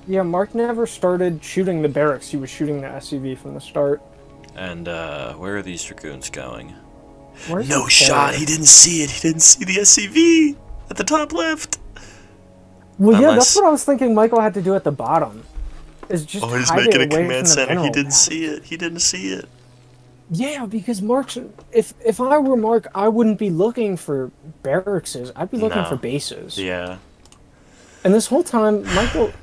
Yeah, Mark never started shooting the barracks. He was shooting the SCV from the start. And where are these Dragoons going? Where's No the shot. carrier? He didn't see it. He didn't see the SCV at the top left. Well, yeah, Unless- that's what I was thinking Michael had to do at the bottom. Is just Oh, he's hide making a it away command from the center. He mineral didn't path. see it. He didn't see it. Yeah, because Mark's... If I were Mark, I wouldn't be looking for barracks. I'd be looking No. for bases. Yeah. And this whole time, Michael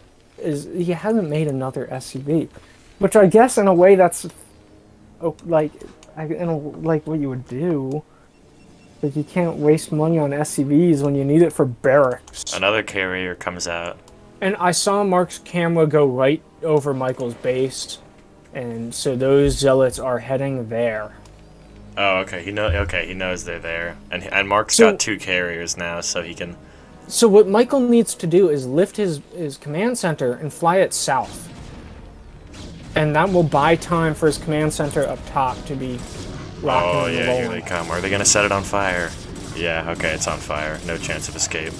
he hasn't made another SCV, which I guess in a way that's like what you would do. Like you can't waste money on SCVs when you need it for barracks. Another carrier comes out. And I saw Mark's camera go right over Michael's base, and so those zealots are heading there. Oh, okay. He knows they're there, and Mark's So- got 2 carriers now, so he can. So what Michael needs to do is lift his command center and fly it south. And that will buy time for his command center up top to be rocking Oh and yeah, here they rolling. come. Are they gonna set it on fire? Yeah. Okay, it's on fire. No chance of escape.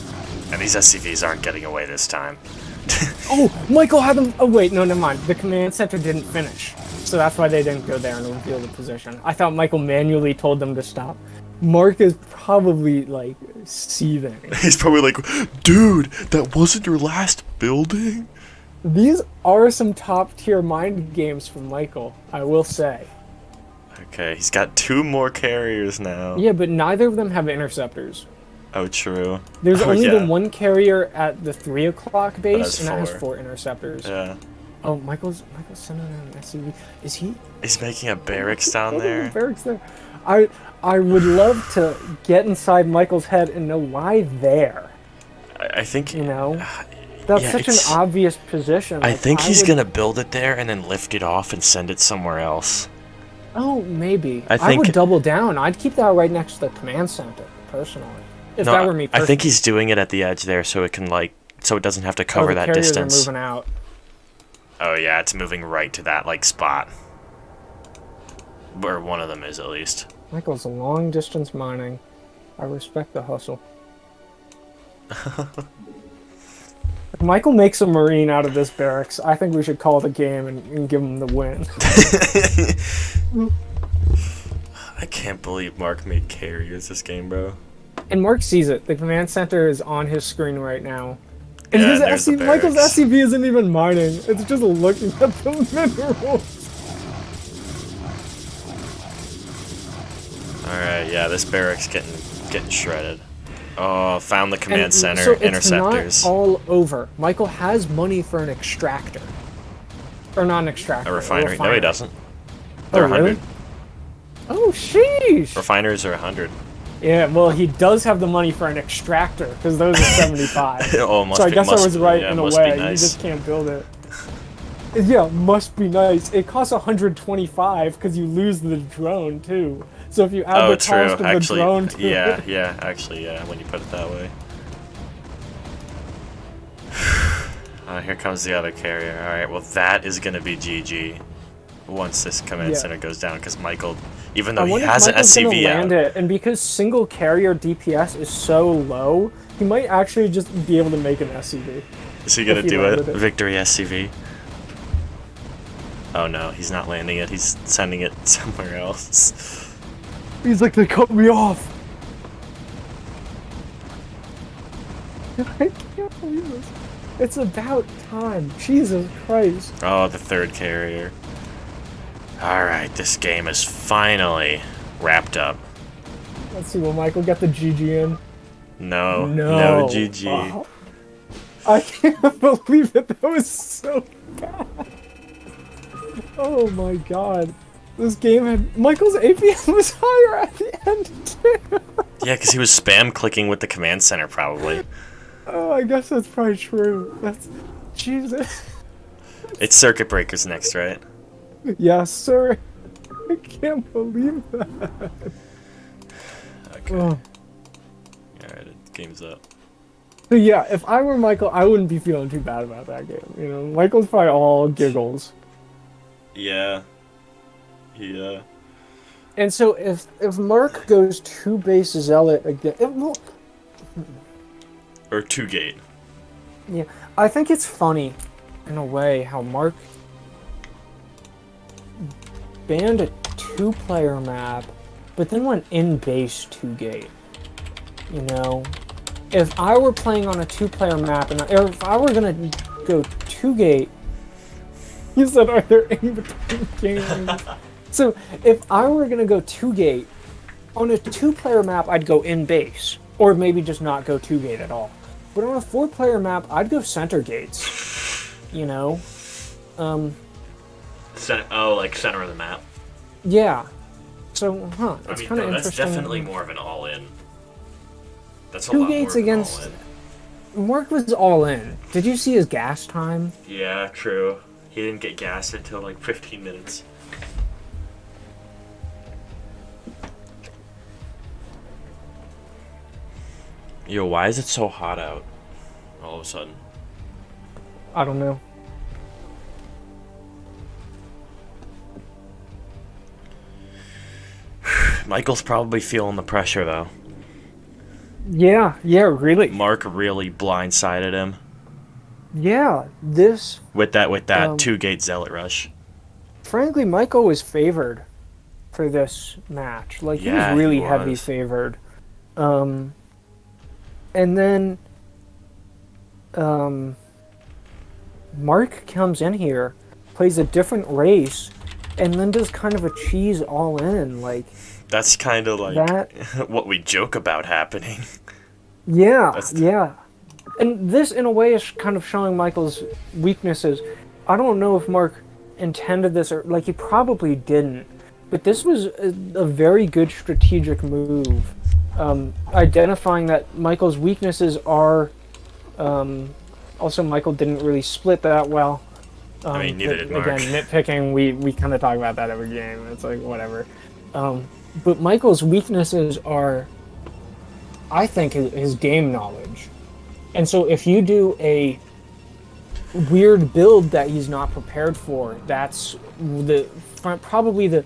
And these SCVs aren't getting away this time. Oh, Michael had them. Oh wait, no, never mind. The command center didn't finish, so that's why they didn't go there and reveal the position. I thought Michael manually told them to stop. Mark is probably like seething. He's probably like, dude, that wasn't your last building? These are some top tier mind games from Michael, I will say. Okay, he's got 2 more carriers now. Yeah, but neither of them have interceptors. Oh, true. There's Oh, only yeah. the one carrier at the 3 o'clock base, has and that has 4. 4 interceptors. Yeah. Oh, Michael's sending an SCV. Is he? He's making a barracks down there. Barracks there. I would love to get inside Michael's head and know why there. I think. You know, that's yeah, such an obvious position. I Like, think he's would- gonna build it there and then lift it off and send it somewhere else. Oh, maybe. I I think- would double down. I'd keep that right next to the command center, personally. If that were me I personally. think he's doing it at the edge there so it can so it doesn't have to Oh, cover the that carriers distance. are moving out. Oh yeah, it's moving right to that spot. Where one of them is at least. Michael's long distance mining. I respect the hustle. If Michael makes a Marine out of this barracks, I think we should call it a game and give him the win. I can't believe Mark made carriers this game, bro. And Mark sees it. The command center is on his screen right now. And Yeah, his and there's the Michael's barracks. SCV isn't even mining. It's just looking at the minerals. Alright, yeah, this barracks getting shredded. Oh, found the command And center so it's interceptors. not all over. Michael has money for an extractor. Or not an extractor. A refinery. No, he doesn't. They're Oh, 100. really? Oh, sheesh! Refineries are 100. Yeah, well, he does have the money for an extractor, because those are 75. Oh, must So I be, guess I must was be- right yeah, in a must way. be nice. You just can't build it. Yeah, must be nice. It costs 125 because you lose the drone too. So if you add Oh, the true. cost of Actually, the drone to yeah, it, yeah. Actually, yeah. When you put it that way. Here comes the other carrier. All right. Well, that is gonna be GG once this command Yeah. center goes down, because Michael, even I though he wonder has if an Michael's gonna SCV land out, it, and because single carrier DPS is so low, he might actually just be able to make an SCV. is he gonna if he do landed it? it. Victory SCV. Oh no, he's not landing it. He's sending it somewhere else. He's like, they cut me off. I can't believe this. It's about time. Jesus Christ. Oh, the third carrier. Alright, this game is finally wrapped up. Let's see, will Michael get the GG in? No, No. no GG. Oh. I can't believe it. That was so bad. Oh my god. This game had... Michael's APM was higher at the end, too. Yeah, because he was spam clicking with the command center, probably. Oh, I guess that's probably true. That's... Jesus. It's circuit breakers next, right? Yes, sir. I can't believe that. Okay. Oh. Alright, game's up. So yeah, if I were Michael, I wouldn't be feeling too bad about that game. You know, Michael's probably all giggles. Yeah. Yeah. And so if Mark goes 2 base zealot again, well, Or 2 gate. yeah, I think it's funny, in a way, how Mark banned a 2-player map, but then went in base 2 gate. You know, if I were playing on a 2-player map, or if I were gonna go 2 gate, you said, are there in between games? So if I were gonna go 2 gate on a 2-player map, I'd go in base, or maybe just not go 2 gate at all. But on a 4-player map, I'd go center gates. You know, Oh, like center of the map. yeah. So, it's I mean, kind of no, that's interesting. definitely more of an all-in. That's a 2 lot gates more of an against. all-in. Mark was all in. Did you see his gas time? Yeah, true. He didn't get gassed until like 15 minutes. Yo, why is it so hot out? All of a sudden. I don't know. Michael's probably feeling the pressure though. Yeah, really. Mark really blindsided him Yeah, this. with that 'Gate 2-gate zealot rush. Frankly, Michael was favored for this match. Like, he Yeah, was really he heavy was. favored. And then, Mark comes in here, plays a different race, and then does kind of a cheese all in. Like, That's kind of like that. what we joke about happening. Yeah, That's- yeah. And this, in a way, is kind of showing Michael's weaknesses. I don't know if Mark intended this or like he probably didn't, but this was a very good strategic move. Identifying that Michael's weaknesses are. Also, Michael didn't really split that well. I mean, neither did Mark. Again, nitpicking, we kind of talk about that every game. It's like, whatever. But Michael's weaknesses are, I think, his game knowledge. And so if you do a weird build that he's not prepared for, that's probably the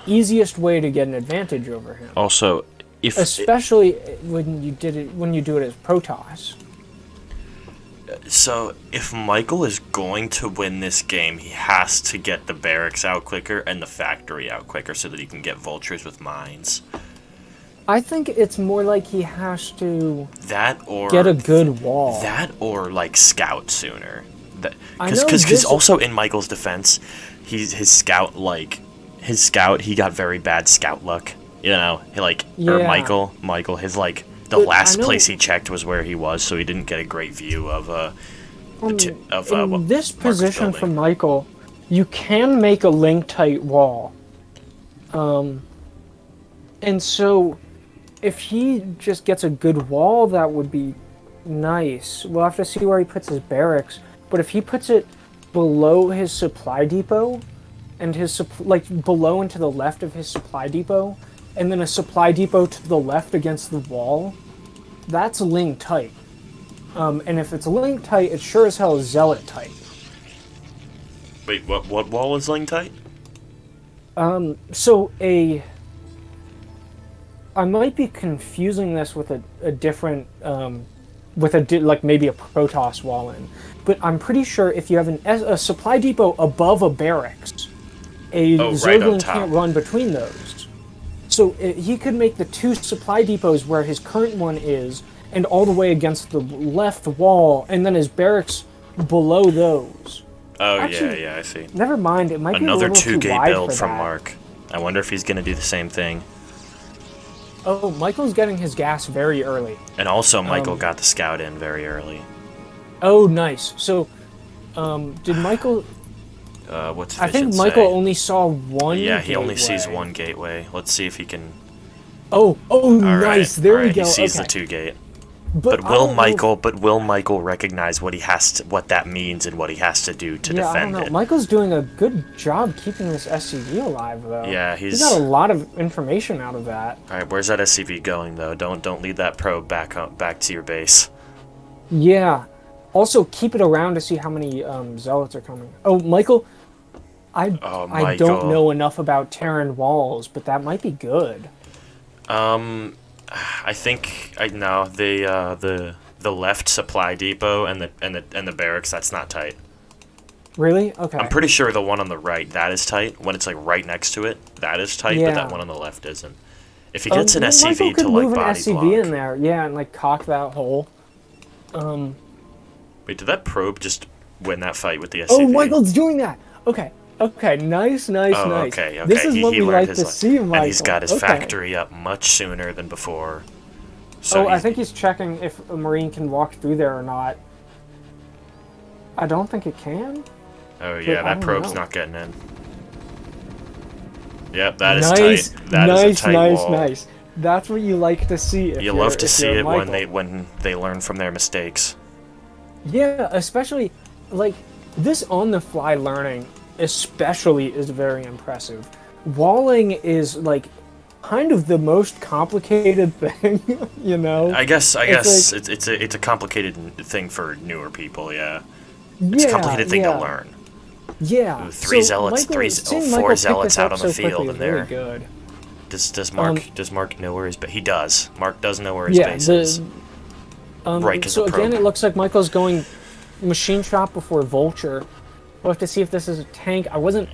easiest way to get an advantage over him. Also, especially when you do it as Protoss. So, if Michael is going to win this game, he has to get the barracks out quicker and the factory out quicker so that he can get vultures with mines. I think it's more like he has to or get a good wall. That or, like, scout sooner. Because also in Michael's defense, his scout, he got very bad scout luck. You know, or Michael, his, like... The last place he checked was where he was, so he didn't get a great view of this position for Michael, you can make a link-tight wall. And so, if he just gets a good wall, that would be nice. We'll have to see where he puts his barracks. But if he puts it below his supply depot, and below and to the left of his supply depot, and then a supply depot to the left against the wall, that's link tight. And if it's link tight, it sure as hell is zealot tight. Wait, what wall is link tight? I might be confusing this with a different, like maybe a Protoss wall in, but I'm pretty sure if you have a supply depot above a barracks, Zerglin can't run between those. So he could make the two supply depots where his current one is, and all the way against the left wall, and then his barracks below those. Oh, actually, yeah, I see. Never mind, it might another be a little too two-gate wide build for from that. Mark. I wonder if he's going to do the same thing. Oh, Michael's getting his gas very early. And also, Michael got the scout in very early. Oh, nice. So, did Michael... what's I think Michael only saw one Yeah, he gateway. only sees one gateway. Let's see if he can... Oh, nice. There we go. He sees okay. the two-gate. But will Michael recognize what that means and what he has to do to defend I don't know. it? Michael's doing a good job keeping this SCV alive, though. Yeah, he got a lot of information out of that. All right, where's that SCV going though? Don't lead that probe back to your base. Yeah. Also, keep it around to see how many zealots are coming. Oh, Michael. I don't know enough about Terran walls, but that might be good. I think the left supply depot and the barracks, that's not tight. Really? Okay. I'm pretty sure the one on the right, that is tight. When it's like right next to it, that is tight, but that one on the left isn't. If he gets an SCV to like body SCV block in there, yeah, and like cock that hole. Wait, did that probe just win that fight with the SCV? Oh, Michael's doing that. Okay, nice. Okay. This is what we like to see, Michael. And he's got his factory up much sooner than before. So I think he's checking if a Marine can walk through there or not. I don't think it can. Oh yeah, that probe's not getting in. Yep, that is tight. That is a tight wall. Nice. That's what you like to see. You love to see it when they learn from their mistakes. Yeah, especially like this on-the-fly learning, especially is very impressive. Walling is like kind of the most complicated thing, you know. I guess it's a complicated thing for newer people. Yeah, it's a complicated thing to learn. Yeah. Ooh, four zealots out on the field, and they're good. Does Mark know where his base? He does. Mark does know where his base is. Right. So again, it looks like Michael's going machine shop before vulture. We'll have to see if this is a tank. I wasn't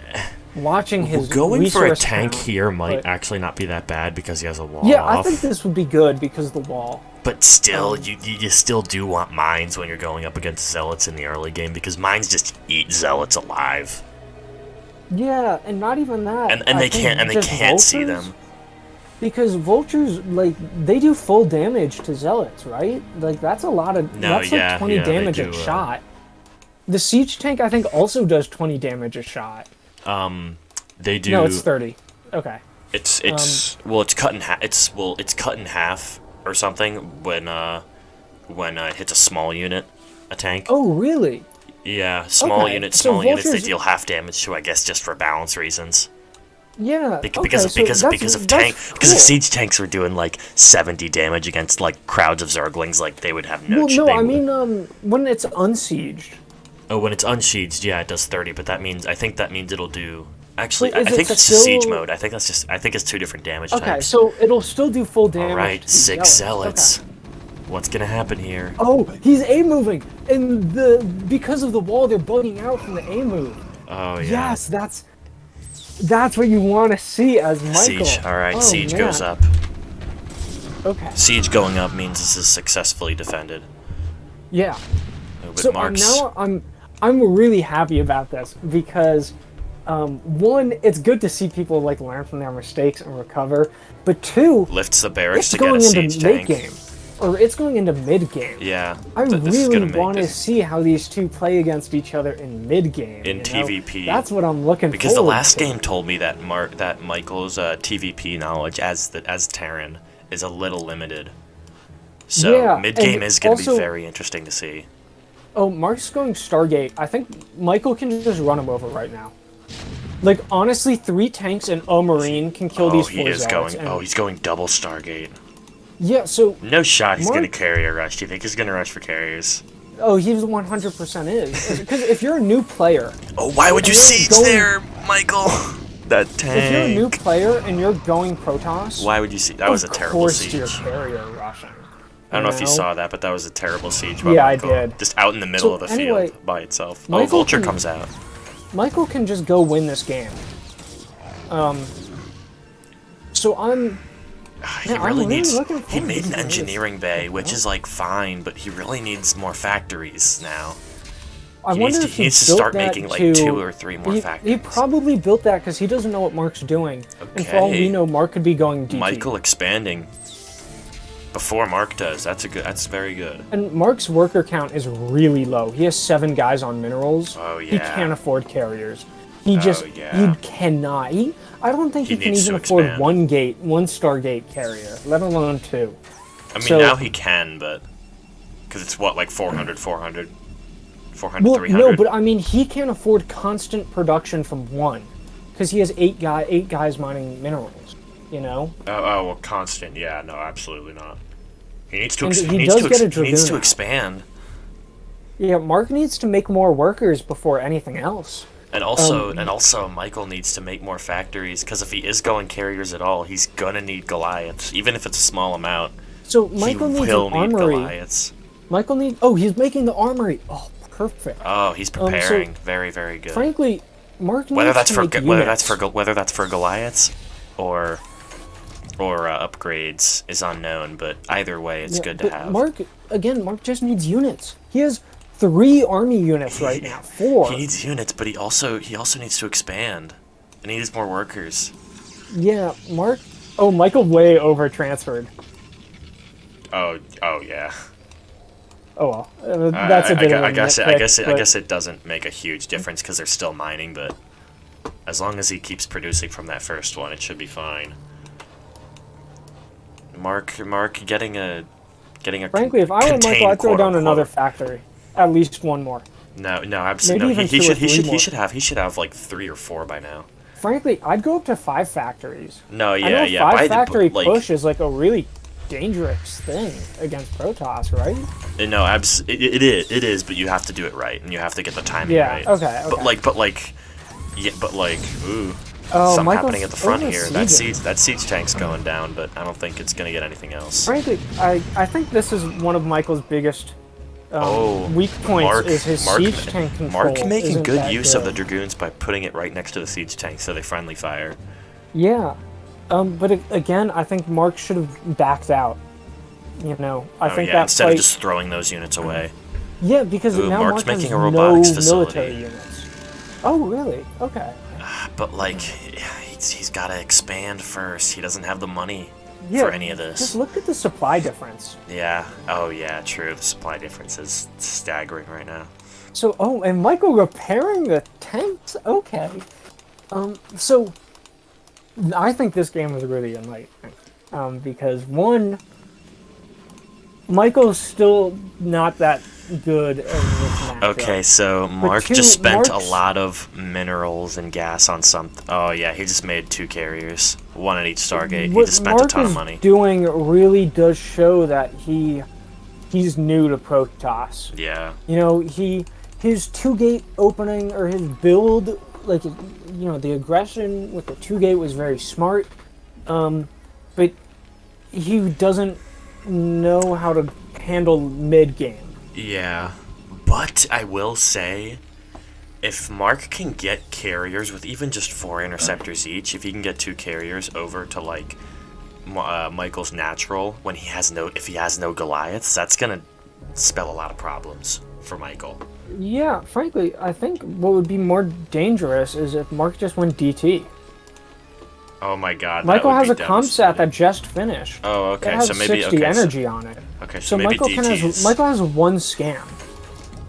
watching his going for a tank count, here might actually not be that bad because he has a wall. Yeah, I think this would be good because of the wall. But still, you still do want mines when you're going up against zealots in the early game because mines just eat zealots alive. Yeah, and not even that. And they can't see them. Because vultures, like, they do full damage to zealots, right? Like, that's a lot of... that's like 20 damage a shot. The siege tank, I think, also does 20 damage a shot. They do. No, it's 30. Okay. It's it's cut in half. It's cut in half or something when it hits a small unit, a tank. Oh, really? Yeah, small Okay, units. so Small units they vultures- deal half damage to, I guess, just for balance reasons. Yeah. Bec- okay, because so because that's- because of that's tank because if cool. siege tanks were doing like 70 damage against like crowds of zerglings, like they would have no. Well, no, they I would- mean, when it's unsieged. Oh, when it's unsheathed, yeah, it does 30, but I think that means it'll do. Actually, Wait, is I it think that's just siege still- mode. I think it's two different damage Okay, types. so it'll still do full damage. All right, to 6 zealots. zealots. Okay. What's gonna happen here? Oh, he's A moving, and because of the wall, they're bugging out from the A move. Oh yeah. Yes, that's what you want to see as Michael. Siege. All right, Oh, siege goes man. up. Okay. Siege going up means this is successfully defended. Yeah. But So Mark's, now I'm really happy about this because one, it's good to see people like learn from their mistakes and recover, but two, lifts the barracks it's to get a going into siege mid tank. game, or it's going into mid game. Yeah. I this is really gonna make want to this- see how these two play against each other in mid game. In TVP. That's what I'm looking for. Because the last game told me that Michael's TVP knowledge as Terran is a little limited. So Yeah, mid game and is going to be also- very interesting to see. Oh, Mark's going Stargate. I think Michael can just run him over right now. Like, honestly, 3 tanks and a Marine can kill these 4 he is zealots. going. And, He's going double Stargate. yeah, so... No shot. He's going to Mark- carry a rush. Do you think he's going to rush for carriers? Oh, he's 100% is. Because if you're a new player... Oh, why would you You're siege going- there, Michael? That tank. If you're a new player and you're going Protoss... Why would you siege? That was a terrible Of course siege. you're carrier rushing. I don't know if you know? saw that, but that was a terrible siege by Yeah, I Michael. did. Just out in the middle So, of the anyway, field by itself. Michael Vulture can- comes out. Michael can just go win this game. So I'm... He Yeah, I'm really really needs. looking He forward made to an this. engineering bay, which is like fine, but he really needs more factories now. I He wonder needs to, if he needs to built start that making like to- 2 or 3 more He factories. probably built that because he doesn't know what Mark's doing. And for all Okay. we know, Mark could be going DT. Michael expanding before Mark does. That's very good. And Mark's worker count is really low. He has 7 guys on minerals. Oh, He yeah. can't afford carriers. He just, yeah. he cannot. I don't think He he, can needs even to afford expand. one Stargate carrier, let alone 2. I mean, So- now he can, but because it's what, like 400, 400, 400, Well, 300. no, but I mean, he can't afford constant production from 1. Because he has 8 guys mining minerals, you know? Oh, well, constant. Yeah, no, absolutely not. He needs to. And Ex- he he needs does to. get a Ex- he needs to Dragoon out. expand. Yeah, Mark needs to make more workers before anything else. And also, Michael needs to make more factories, because if he is going carriers at all, he's gonna need Goliaths, even if it's a small amount. So Michael he needs will an need armory. Goliaths. Michael needs... Oh, he's making the armory. Oh, perfect. Oh, he's so, preparing. Very, very good. Frankly, Mark needs whether that's to for make Go- whether that's units. for Go- whether that's for Goliaths or upgrades is unknown, but either way, it's Yeah, good to but have. Mark just needs units. He has 3 army units right now. 4. He needs units, but he also needs to expand, and he needs more workers. Yeah, Mark... Oh, Michael way over transferred. Oh yeah. Oh well, that's a bit of a I guess nitpick, it doesn't make a huge difference because they're still mining, but as long as he keeps producing from that first one, it should be fine. Mark getting a Frankly, if I were Michael, contained, I'd throw down quote-unquote. another factory. At least 1 more. No, absolutely. Maybe He even 2 or should 3 more. he should have like 3 or 4 by now. Frankly, I'd go up to 5 factories. No, I yeah, know yeah. 5 factory like, push is like a really dangerous thing against Protoss, right? No, it is, but you have to do it right, and you have to get the timing Yeah, right. okay. Ooh. Oh, Something Michael's happening at the front here. That oversieging. siege tank's going down, but I don't think it's gonna get anything else. Frankly, I think this is one of Michael's biggest weak points is his siege tank control. Mark making isn't good that use of the Dragoons by putting it right next to the siege tank, so they friendly fire. Yeah, but again, I think Mark should have backed out. You know, I think that instead fight, of just throwing those units away. yeah, because Ooh, now Mark's Mark making has a robotics no facility. military units. Oh, really? Okay. But like, he's got to expand first. He doesn't have the money Yeah, for any of this. Just look at the supply difference. Yeah. Oh yeah. True. The supply difference is staggering right now. So, oh, and Michael repairing the tanks? Okay. So, I think this game was really enlightening. Because, one, Michael's still not that good in this matchup. Okay, so Mark two, just spent Mark's- a lot of minerals and gas on something. Oh yeah, he just made 2 carriers, 1 at each Stargate. He What just spent Mark a ton of is money. doing really does show that he's new to Protoss. Yeah. You know, his 2-gate opening or his build, like, you know, the aggression with the 2-gate was very smart. But he doesn't know how to handle mid game. Yeah. But I will say, if Mark can get carriers with even just 4 interceptors each, if he can get 2 carriers over to like Michael's natural when if he has no Goliaths, that's gonna spell a lot of problems for Michael. Yeah, frankly, I think what would be more dangerous is if Mark just went DT. Oh my god. Michael that would has be a comp set that devastating. just finished. Oh, It okay. has So maybe 60 energy on it. Okay, So maybe Michael DT's. Michael has 1 scam,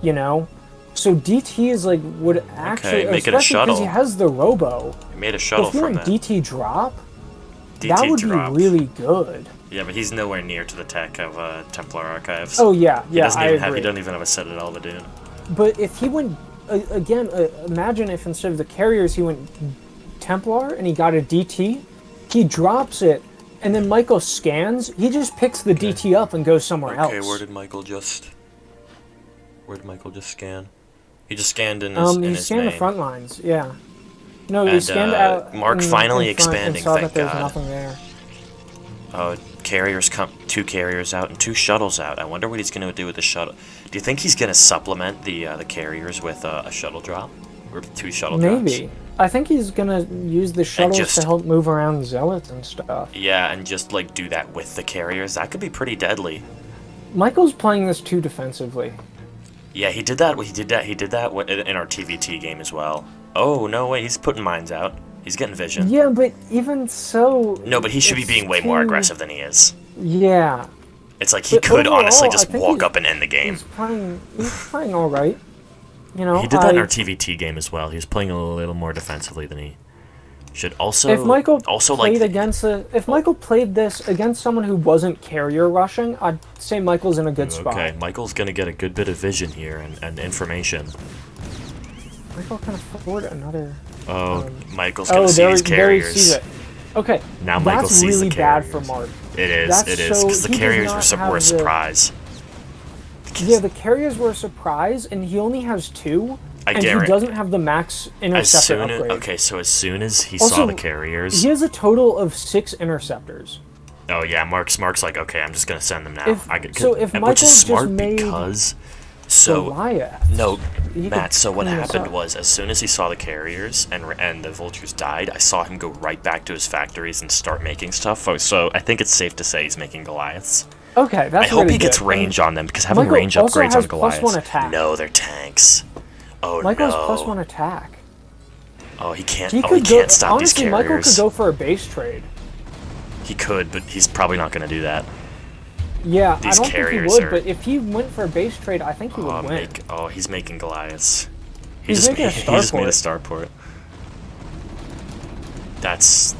you know? So DT is like, would actually, make it a especially because he shuttle. has the robo. He made a shuttle If you from went that. DT drop, DT that would drop. be really good. Yeah, but he's nowhere near to the tech of Templar Archives. Oh yeah, He yeah, doesn't I even agree. have. He doesn't even have a set at all to do. But if he went, again, imagine if instead of the carriers he went Templar and he got a DT, he drops it, and then Michael scans, he just picks the DT up and goes somewhere else. Okay, where did Michael just scan? He just scanned in his he in his scanned main. the front lines, yeah. No, he And, scanned out. Mark finally in front expanding, and saw thank that there's God. nothing there. Oh, carriers come. 2 carriers out and 2 shuttles out. I wonder what he's gonna do with the shuttle. Do you think he's gonna supplement the carriers with a shuttle drop or 2 shuttle drops? Maybe. I think he's gonna use the shuttles just- to help move around zealots and stuff. Yeah, and just like do that with the carriers. That could be pretty deadly. Michael's playing this too defensively. Yeah, he did that. He did that in our TVT game as well. Oh no, wait, he's putting mines out. He's getting vision. Yeah, but even so. No, but he should be it's being way more too- aggressive than he is. Yeah, It's like he But could honestly overall, just I think walk he's- up and end the game. he's playing all right. You know, He did that in our TVT game as well. He was playing a little more defensively than he should. Also, if Michael also played like if Michael played this against someone who wasn't carrier rushing, I'd say Michael's in a good spot. okay, Michael's gonna get a good bit of vision here and information. Michael can afford another. Oh, Michael's gonna Oh, see these there he carriers. sees it. Okay, Now Michael that's sees the really bad for carriers. Mark. It is, That's so- because the he does carriers not were have a the- surprise. Yeah, the carriers were a surprise, and he only has 2, I and he guarantee- doesn't have the max As interceptor soon as, upgrade. okay, so as soon as he saw Also, the carriers, He has a total of 6 interceptors. oh yeah, Mark's like, okay, I'm just gonna send them now. If- which Michael is just smart made because so Goliath. no, He Matt. could So what clean this happened up. was, as soon as he saw the carriers and the vultures died, I saw him go right back to his factories and start making stuff. So I think it's safe to say he's making Goliaths. Okay, that's I hope really he gets good. range on them because having Michael range also upgrades has on Goliaths. +1 attack. No, they're tanks. Oh Michael no. has +1 attack. Oh, he can't. He He could can't go. stop Honestly, these Michael carriers. could go for a base trade. He could, but he's probably not going to do that. Yeah, These I don't think he carriers would, are- but if he went for a base trade, I think he would win. He's making Goliaths. He's making a he just made a starport. starport. That's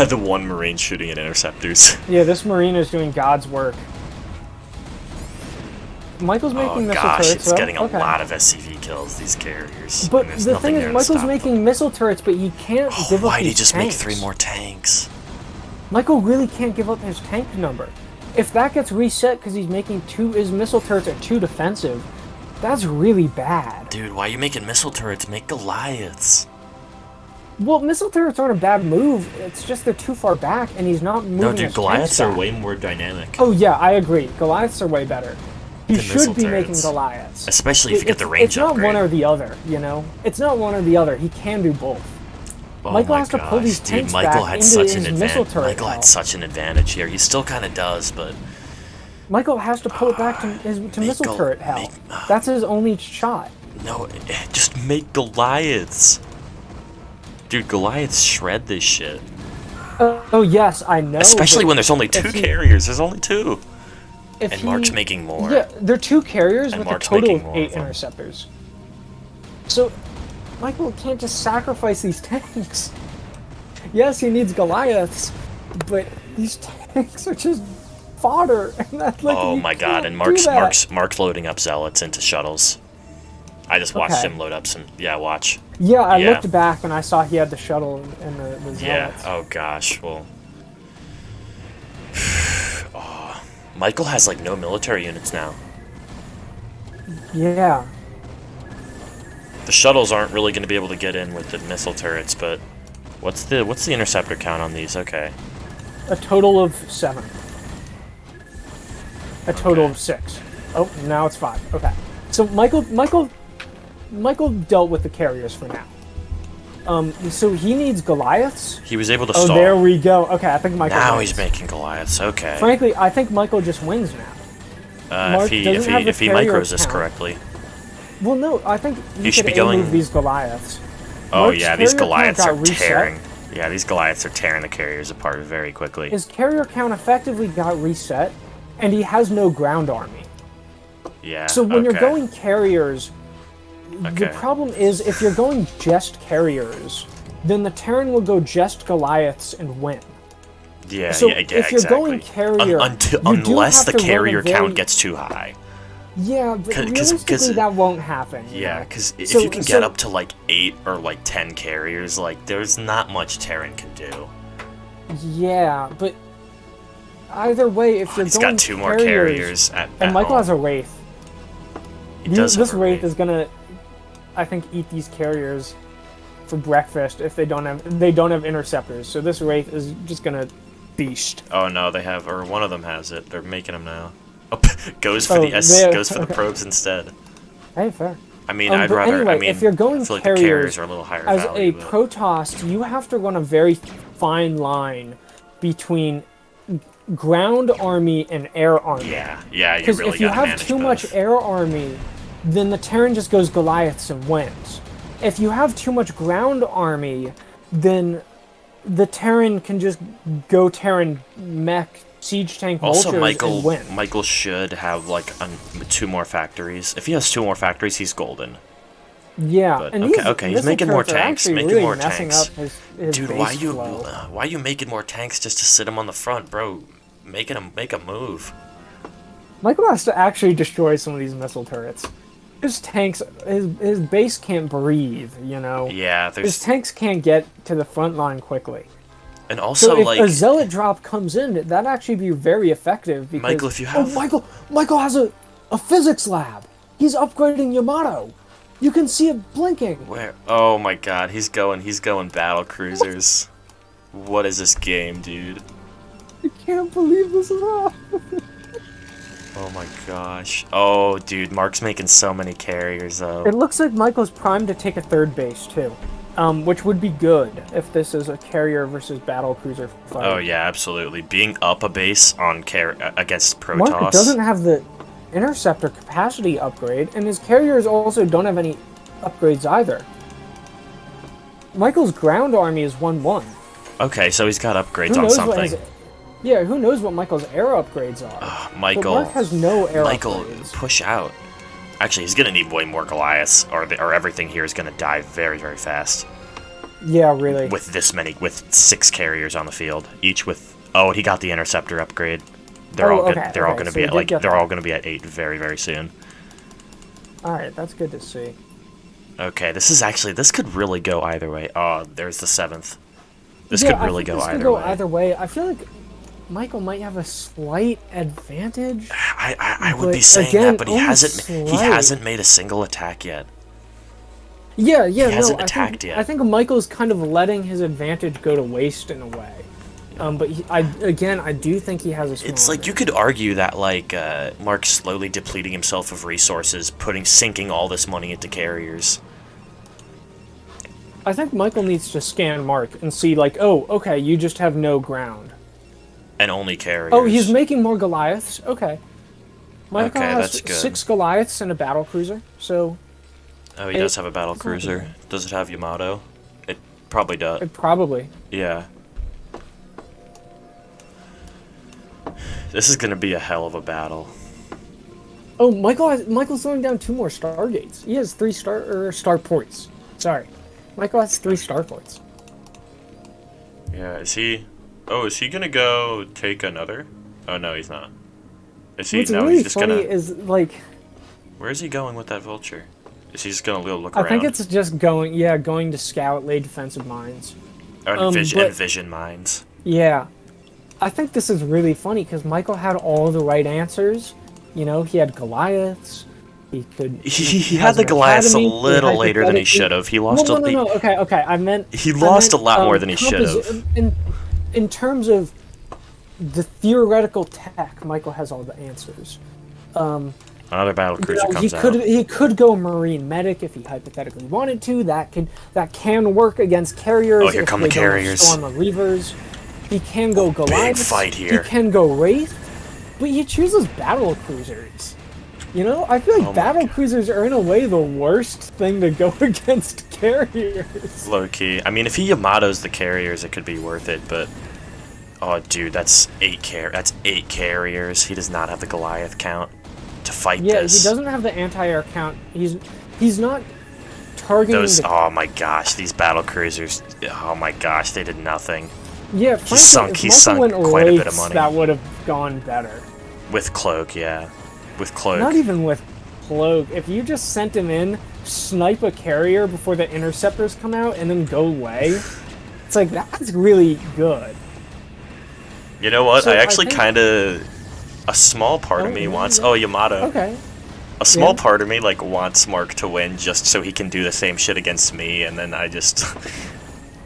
the one Marine shooting at interceptors. Yeah, this Marine is doing God's work. Michael's making Oh missile gosh, turrets, it's though. getting a Okay. lot of SCV kills, these carriers. But and there's the nothing thing there is, to Michael's stop making them. missile turrets, but he can't give up Why'd he his just tanks. make 3 more tanks? Michael really can't give up his tank number. If that gets reset because he's making his missile turrets are 2 defensive, that's really bad. Dude, why are you making missile turrets? Make Goliaths. Well, missile turrets aren't a bad move. It's just they're too far back, and he's not moving No, his dude, tanks Goliaths are back. way more dynamic. Oh yeah, I agree. Goliaths are way better. He The missile should be making turrets. Goliaths. Especially if you get the range It's not upgrade. one or the other, you know? It's not one or the other. He can do both. Oh Michael my has to pull these gosh, tanks dude, Michael back had into such his an missile advantage. turret Michael had health. such an advantage here. He still kind of does, but Michael has to pull it back to missile turret health. That's his only shot. no, just make Goliaths. Dude, Goliaths shred this shit. Oh yes, I know. Especially but when there's only 2 if he- carriers. There's only 2. if And Mark's making more. Yeah, they're 2 carriers And with Mark's a total making of more 8 of them. interceptors. So, Michael can't just sacrifice these tanks. Yes, he needs Goliaths, but these tanks are just fodder. And that's like, Oh you my god, can't and do that. Mark's loading up zealots into shuttles. I just watched Okay. him load up some. Yeah, watch. Yeah, I Yeah. looked back and I saw he had the shuttle and the Yeah. zealots. Oh gosh. Well. Oh, Michael has like no military units now. Yeah. The shuttles aren't really going to be able to get in with the missile turrets, but what's the interceptor count on these? Okay. A total of 7. A total Okay. of 6. Oh, now it's 5. Okay. So Michael dealt with the carriers for now. So he needs Goliaths. He was able to Oh, stall. there we go. Okay, I think Michael Now wins. he's making Goliaths. Okay. Frankly, I think Michael just wins now. Mark doesn't have the If he carrier micros this count. correctly. Well, no, I think you should could be going- move these Goliaths. Oh Mark's yeah, these carrier count Goliaths got are reset. tearing. Yeah, these Goliaths are tearing the carriers apart very quickly. His carrier count effectively got reset, and he has no ground army. Yeah. So when you're okay. going carriers, the Okay. problem is if you're going just carriers, then the Terran will go just Goliaths and win. Yeah, So yeah, if you're exactly. going carrier, you do Unless have the to run a carrier very- count gets too high. Yeah, but 'Cause- realistically that won't happen. you Yeah, know? because if So- you can so- get up to like 8 or like 10 carriers, like there's not much Terran can do. Yeah, but either way, if you're He's going got 2 more carriers, carriers at and Michael home. has a Wraith. He does This have a Wraith is gonna, I think, eat these carriers for breakfast if they don't have interceptors. So this Wraith is just gonna beast. Oh no, they have, or one of them has it. They're making them now. Oh, goes for Oh, the they- goes for the okay. probes instead. Hey, fair. I mean, But I'd rather. anyway, I mean, if you're going I feel like carriers, the carriers are a little higher As value. a but- Protoss, you have to run a very fine line between ground army and air army. Yeah, yeah, you Because really if you gotta have manage too much both. air army, then the Terran just goes Goliaths and wins. If you have too much ground army, then the Terran can just go Terran mech, siege tank, Also, vultures and win. Michael should have like 2 more factories. If he has 2 more factories, he's golden. Yeah, But, and okay, he's missile making more turrets are tanks, actually making really more messing tanks. up his Dude, base flow. why you making more tanks just to sit him on the front, bro? Make a move. Michael has to actually destroy some of these missile turrets. His tanks, his base can't breathe, you know? Yeah, His there's tanks can't get to the front line quickly. and also So if like a zealot drop comes in, that'd actually be very effective because Michael, if you have- Michael has a physics lab. He's upgrading Yamato. You can see it blinking. where? Oh my God, he's going battle cruisers. What is this game, dude? I can't believe this is happening. Oh my gosh. Oh, dude, Mark's making so many carriers though. It looks like Michael's primed to take a third base too, which would be good if this is a carrier versus battle cruiser fight. Oh yeah, absolutely. Being up a base on against Protoss. Mark doesn't have the interceptor capacity upgrade, and his carriers also don't have any upgrades either. Michael's ground army is 1-1. Okay, so he's got upgrades Who on knows what something. his, yeah, who knows what Michael's air upgrades are? But Michael, Mark has no air Michael, upgrades. push out. Actually, he's gonna need way more Goliaths, or everything here is gonna die very, very fast. Yeah, really. With 6 carriers on the field, each with. Oh, he got the interceptor upgrade. They're Oh, all good. okay, They're all okay, gonna so be he at did like. get They're that. all gonna be at 8 very, very soon. Alright, that's good to see. Okay, this could really go either way. Oh, there's the 7th. This Yeah, could I really think go this could either go way. either way. I feel like Michael might have a slight advantage. I would But be saying again, that, but he only hasn't slight. made a single attack yet. Yeah, He hasn't attacked yet. I think Michael's kind of letting his advantage go to waste in a way. But I do think he has a small It's like you could argue that like Mark's slowly depleting himself of resources, sinking all this money into carriers. I think Michael needs to scan Mark and see like, oh, okay, you just have no ground. And only carriers. Oh, he's making more Goliaths? Okay. Michael Okay, has that's good. 6 Goliaths and a battle cruiser, so Oh, he does have a battle cruiser. Does it have Yamato? It probably does. it probably. Yeah. This is gonna be a hell of a battle. Oh, Michael's throwing down 2 more Stargates. He has 3 starports. Sorry. Michael has 3 starports. Yeah, is he... Oh, is he gonna go take another? Oh, no, he's not. Is he? What's No, really he's just funny gonna... is, like... Where is he going with that vulture? Is he just gonna look I around? think it's just going to scout, lay defensive mines. Or but- envision mines. Yeah. I think this is really funny, because Michael had all the right answers. You know, he had Goliaths. He could... He has had the an Goliaths a academy, little later than he hypothetically- should have. He lost No, okay, I meant... He lost a lot more um, than he should have. In terms of the theoretical tech, Michael has all the answers. Another battle cruiser comes out. He could go Marine Medic if he hypothetically wanted to. That can work against carriers. Oh, here come the carriers. Storm of Reavers. He can go Goliath. Big fight here. He can go Wraith, but he chooses battle cruisers. You know, I feel like battle cruisers are in a way the worst thing to go against carriers. Low key. I mean, if he Yamato's the carriers, it could be worth it. But oh, dude, that's 8 carriers. He does not have the Goliath count to fight this. He doesn't have the anti-air count. He's not targeting Those. Oh my gosh, these battle cruisers. Oh my gosh, they did nothing. Yeah, frankly, He sunk quite a bit of money. That would have gone better. With Cloak, yeah. With Cloak. Not even with Cloak. If you just sent him in, snipe a carrier before the interceptors come out, and then go away, it's like, that's really good. You know what? So I actually I think- kind of... A small part of me wants... Oh, Yamato. Okay. A small Yeah. part of me, like, wants Mark to win just so he can do the same shit against me, and then I just...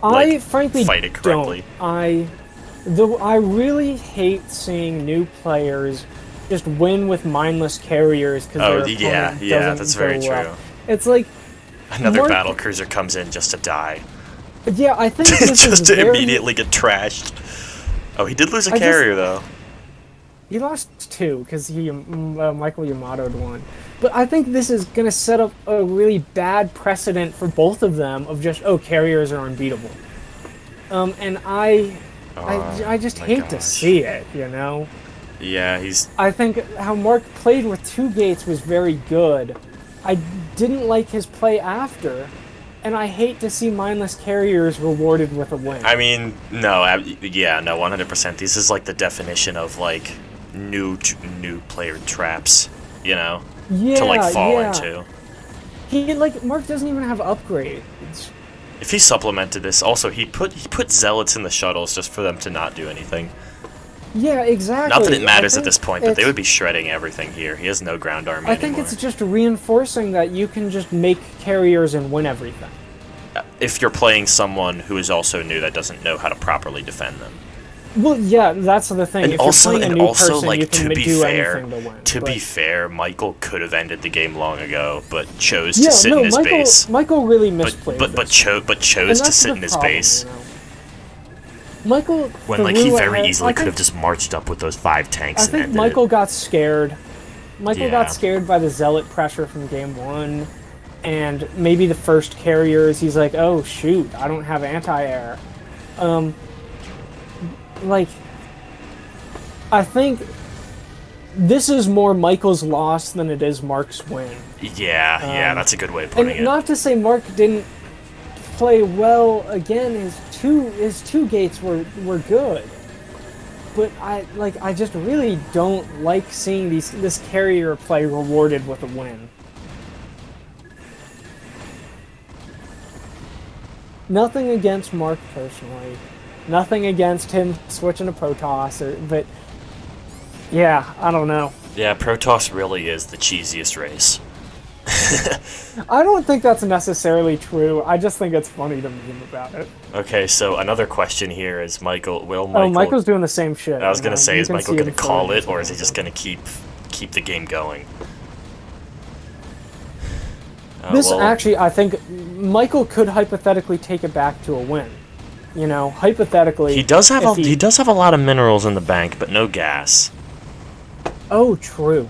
I frankly fight it correctly. don't. I really hate seeing new players just win with mindless carriers because Oh, their yeah, opponent yeah, doesn't that's very go well. true. It's like Another Mark- battle cruiser comes in just to die. Yeah, I think this just is to very... immediately get trashed. Oh, he did lose a I just- carrier, though. He lost 2 because Michael Yamato'd 1. But I think this is going to set up a really bad precedent for both of them of just, carriers are unbeatable. And I just my hate to gosh. see it, you know? Yeah, he's... I think how Mark played with 2 gates was very good. I didn't like his play after, and I hate to see mindless carriers rewarded with a win. I mean, no, yeah, no, 100%. This is, like, the definition of, like, new player traps, you know? yeah, To, like, fall yeah. into. Mark doesn't even have upgrades. If he supplemented this, also, he put Zealots in the shuttles just for them to not do anything. Yeah, exactly. Not that it matters I at think this point, but they it's- would be shredding everything here. He has no ground army I think anymore. it's just reinforcing that you can just make carriers and win everything. If you're playing someone who is also new that doesn't know how to properly defend them. Well, yeah, that's the thing. And if also, you're playing a new person, like, you can to be do fair, anything to win. to but- be fair, Michael could have ended the game long ago, but chose yeah, to sit in his base. Michael really But misplayed but this. chose And to that's sit the in his problem, base. you know? Michael, When like he threw very ahead- easily I could have think- just marched up with those 5 tanks I and think ended Michael it. got scared. Michael Yeah. got scared by the zealot pressure from game 1, and maybe the first carriers. He's like, "Oh shoot, I don't have anti-air." I think this is more Michael's loss than it is Mark's win. Yeah, that's a good way of putting And it. not to say Mark didn't play well again. His two gates were good, but I just really don't like seeing this carrier play rewarded with a win. Nothing against Mark personally, nothing against him switching to Protoss, but yeah, I don't know. Yeah, Protoss really is the cheesiest race. I don't think that's necessarily true. I just think it's funny to meme about it. Okay, so another question here is Michael. Michael's doing the same shit. I was gonna say, You is can Michael see gonna him call throwing it, or is he his just gonna keep the game going? This well, actually, I think Michael could hypothetically take it back to a win. You know, hypothetically. he does have if he does have a lot of minerals in the bank, but no gas. Oh, true.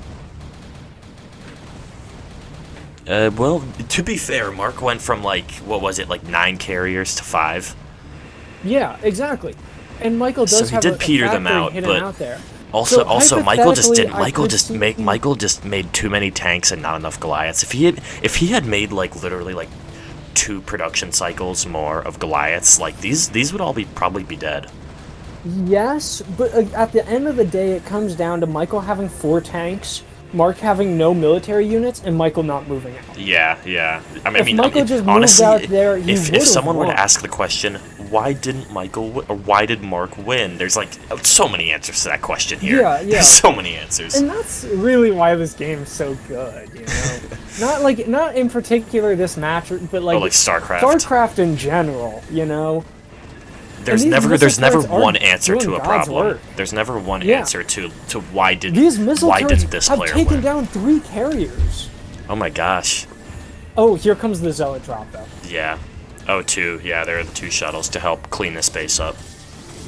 Well, to be fair, Mark went from what was it, 9 carriers to 5. Yeah, exactly. And Michael does So he have did a peter them factory out, hidden but- out there. Also, Michael just didn't. hypothetically, Michael just made too many tanks and not enough Goliaths. If he had made like literally like 2 production cycles more of Goliaths, like these would all probably be dead. Yes, but at the end of the day, it comes down to Michael having 4 tanks, Mark having no military units, and Michael not moving out. Yeah. If Michael just moved honestly, out there, he if someone were won. to ask the question, why didn't Michael or why did Mark win? There's like so many answers to that question here. Yeah. There's so many answers. And that's really why this game's so good, you know? not in particular this match, but like, like StarCraft. StarCraft in general, you know? There's these never missile one turrets answer aren't to a doing God's problem. work. There's never one Yeah. answer to why didn't These missile turrets didn't this have player taken win? down 3 carriers. Oh my gosh. Oh, here comes the Zealot drop, though. Yeah. Oh, 2. Yeah, there are the 2 shuttles to help clean this base up.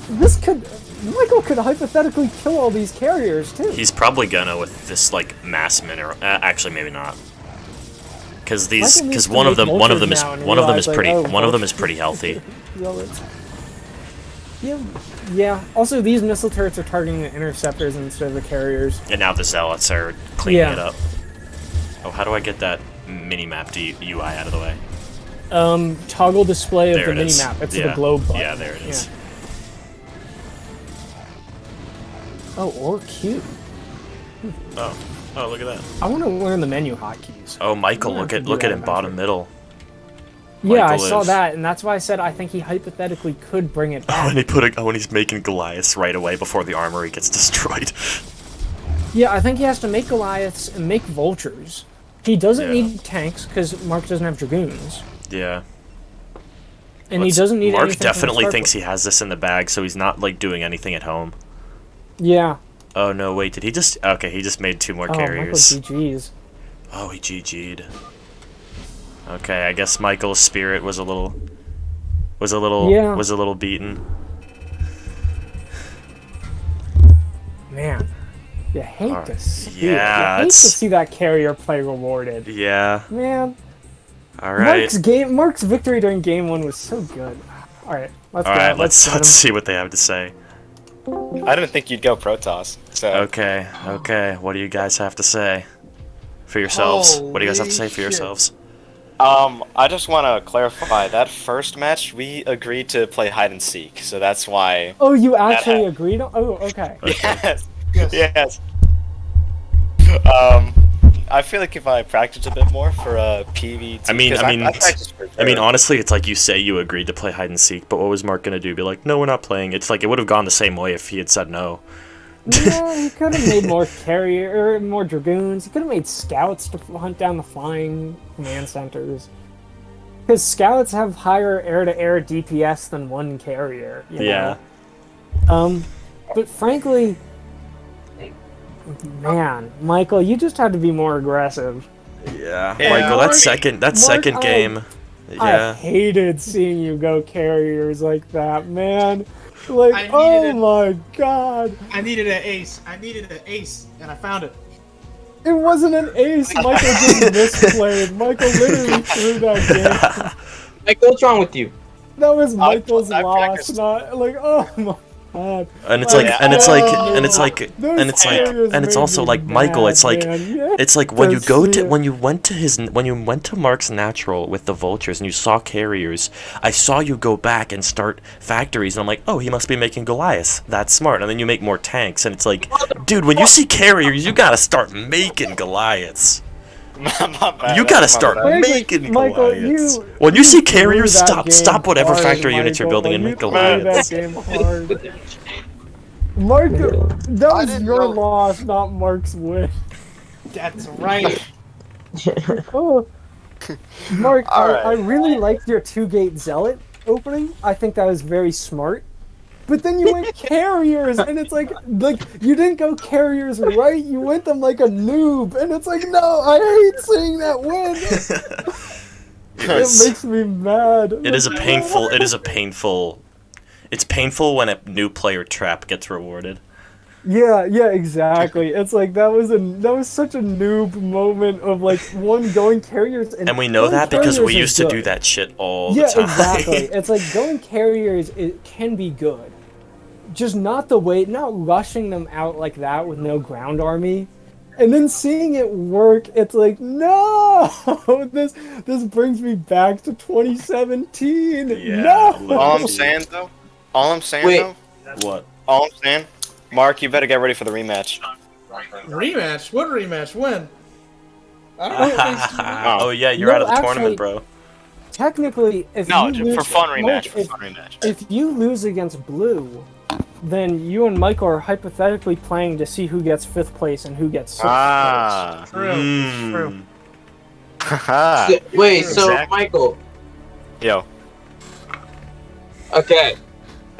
Michael could hypothetically kill all these carriers, too. He's probably gonna with this like mass mineral. Actually, maybe not. Because one of them is pretty healthy. Zealots. Yeah. Also, these missile turrets are targeting the interceptors instead of the carriers. And now the zealots are cleaning Yeah. it up. Oh, how do I get that mini-map UI out of the way? Toggle display of There the it mini is. map. It's Yeah. the globe button. Yeah, there it is. Oh, or Q. Oh, look at that. I want to learn the menu hotkeys. Oh, Michael, I'm gonna look have to do at that him bottom eventually. middle. Yeah, I Michael saw is- that, and that's why I said I think he hypothetically could bring it Oh, back. and he's making Goliaths right away before the armory gets destroyed. Yeah, I think he has to make Goliaths and make vultures. He doesn't Yeah. need tanks because Mark doesn't have dragoons, Yeah. and he doesn't need. Mark anything from the definitely start thinks point. he has this in the bag, so he's not like doing anything at home. Yeah. Oh no, wait, did he just? Okay, he just made 2 more Oh, Michael carriers. GG's. Oh, he GG'd. Okay, I guess Michael's spirit was a little beaten. Man, you hate Alright. to see it. Yeah, You hate to it's- see that carrier play rewarded. Yeah. Man, All right. Mark's victory during game 1 was so good. All right, let's All go. right. Let's get him. see what they have to say. I didn't think you'd go Protoss. So Okay. What do you guys have to say for yourselves? What do you guys have to say Holy for shit. yourselves? I just want to clarify that first match we agreed to play hide and seek, so that's why. Oh, you actually had- agreed on? Oh, okay. Yes. Yes. Yes. I feel like if I practiced a bit more for PvT. I mean, 'cause I mean, practiced for sure. honestly, it's like you say you agreed to play hide and seek, but what was Mark gonna do? Be like, no, we're not playing. It's like it would have gone the same way if he had said no. Yeah, he could have made more carrier or more dragoons. He could have made scouts to hunt down the flying command centers. Because scouts have higher air-to-air DPS than one carrier. You Yeah. know? But frankly, man, Michael, you just had to be more aggressive. Yeah. Yeah. Michael, Mark- that second Mark, game. I Yeah. hated seeing you go carriers like that, man. Like, I oh needed it. my god. I needed an ace. And I found it. It wasn't an ace. Michael just misplayed. Michael literally threw that game. Michael, what's wrong with you? That was Michael's I loss, practiced- not like, oh my god. And it's like, Yeah. and it's like, Oh, and it's like, those and it's like, carriers and it's made also me like Michael. It's mad, like, man. Yeah. it's like when you To go see to it. when you went to Mark's natural with the vultures and you saw carriers. I saw you go back and start factories, and I'm like, oh, he must be making Goliaths. That's smart. And then you make more tanks, and it's like, dude, when you see carriers, you gotta start making Goliaths. My bad, You that's gotta my start bad. making Michael, Goliaths. you- When you you see threw carriers, that game stop whatever hard, factory units you're Michael. building and You make threw Goliaths. that game hard. Mark, that was didn't your know- loss, not Mark's win. That's right. Oh. Mark, Alright. I really liked your 2-gate zealot opening. I think that was very smart. But then you went carriers, and it's like you didn't go carriers right. You went them like a noob, and it's like, no, I hate seeing that win. It makes me mad. It is a painful. It's painful when a new player trap gets rewarded. Yeah, exactly. It's like that was such a noob moment of like one going carriers, and And we know going that because we carriers is used to do good. that shit all Yeah, the time. exactly. It's like going carriers, it can be good, just not the way, not rushing them out like that with no ground army, and then seeing it work. It's like, no, this brings me back to 2017. Yeah, No. All I'm saying though, What? all I'm saying, Mark, you better get ready for the rematch. Rematch? What rematch? When? I don't know. Oh yeah, you're No, out of the actually- tournament, bro. Technically, if No, you dude, lose, for fun Mark, rematch. For fun rematch. if you lose against Blue, then you and Michael are hypothetically playing to see who gets 5th place and who gets 6th Ah. True. Haha. Wait, so Exactly. Michael, Yo, okay,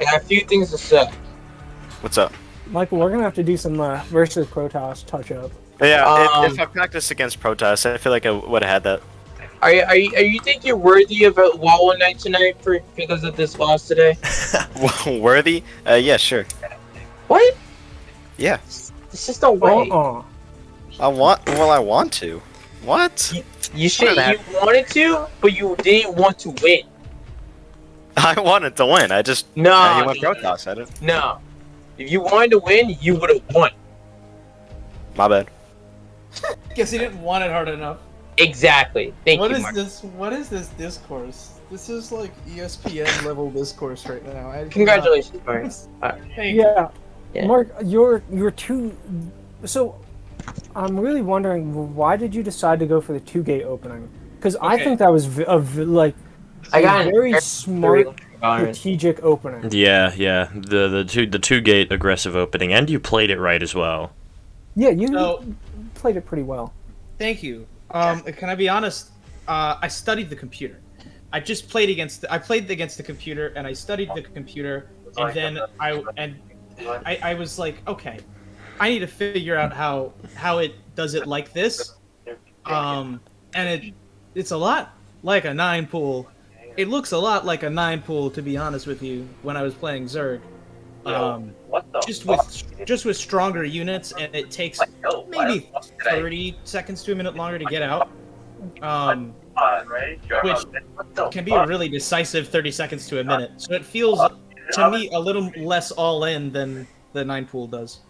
I got a few things to say. what's up? place. Michael, we're gonna have to do some versus Protoss touch up. Yeah, if I practiced against Protoss, I feel like I would have had that. Are you think you're worthy of a WoW night tonight because of this loss today? Worthy? Yeah, sure. What? Yeah. This is no way. I want to. What? You wanted to, but you didn't want to win. I wanted to win. I just No, you went Protoss. I didn't. No. If you wanted to win, you would have won. My bad. Guess he didn't want it hard enough. Exactly. Thank What you, is Mark. this? What is this discourse? This is like ESPN level discourse right now. Congratulations, Mark. Thank you. Yeah. Yeah. Mark, you're too. So, I'm really wondering, why did you decide to go for the 2-gate opening? Because I Okay. think that was like I a got very smart environment. strategic opening. Yeah. The two gate aggressive opening, and you played it right as well. Yeah, you So- played it pretty well. Thank you. Can I be honest? I studied the computer. I played against the computer, and I studied the computer, and then I was like, okay, I need to figure out how it does it like this. And it's a lot like a 9 pool. It looks a lot like a 9 pool, to be honest with you. When I was playing Zerg, just with stronger units, and it takes maybe 30 seconds to a minute longer to get out. Which can be a really decisive 30 seconds to a minute. So it feels, to me, a little less all in than the 9 pool does.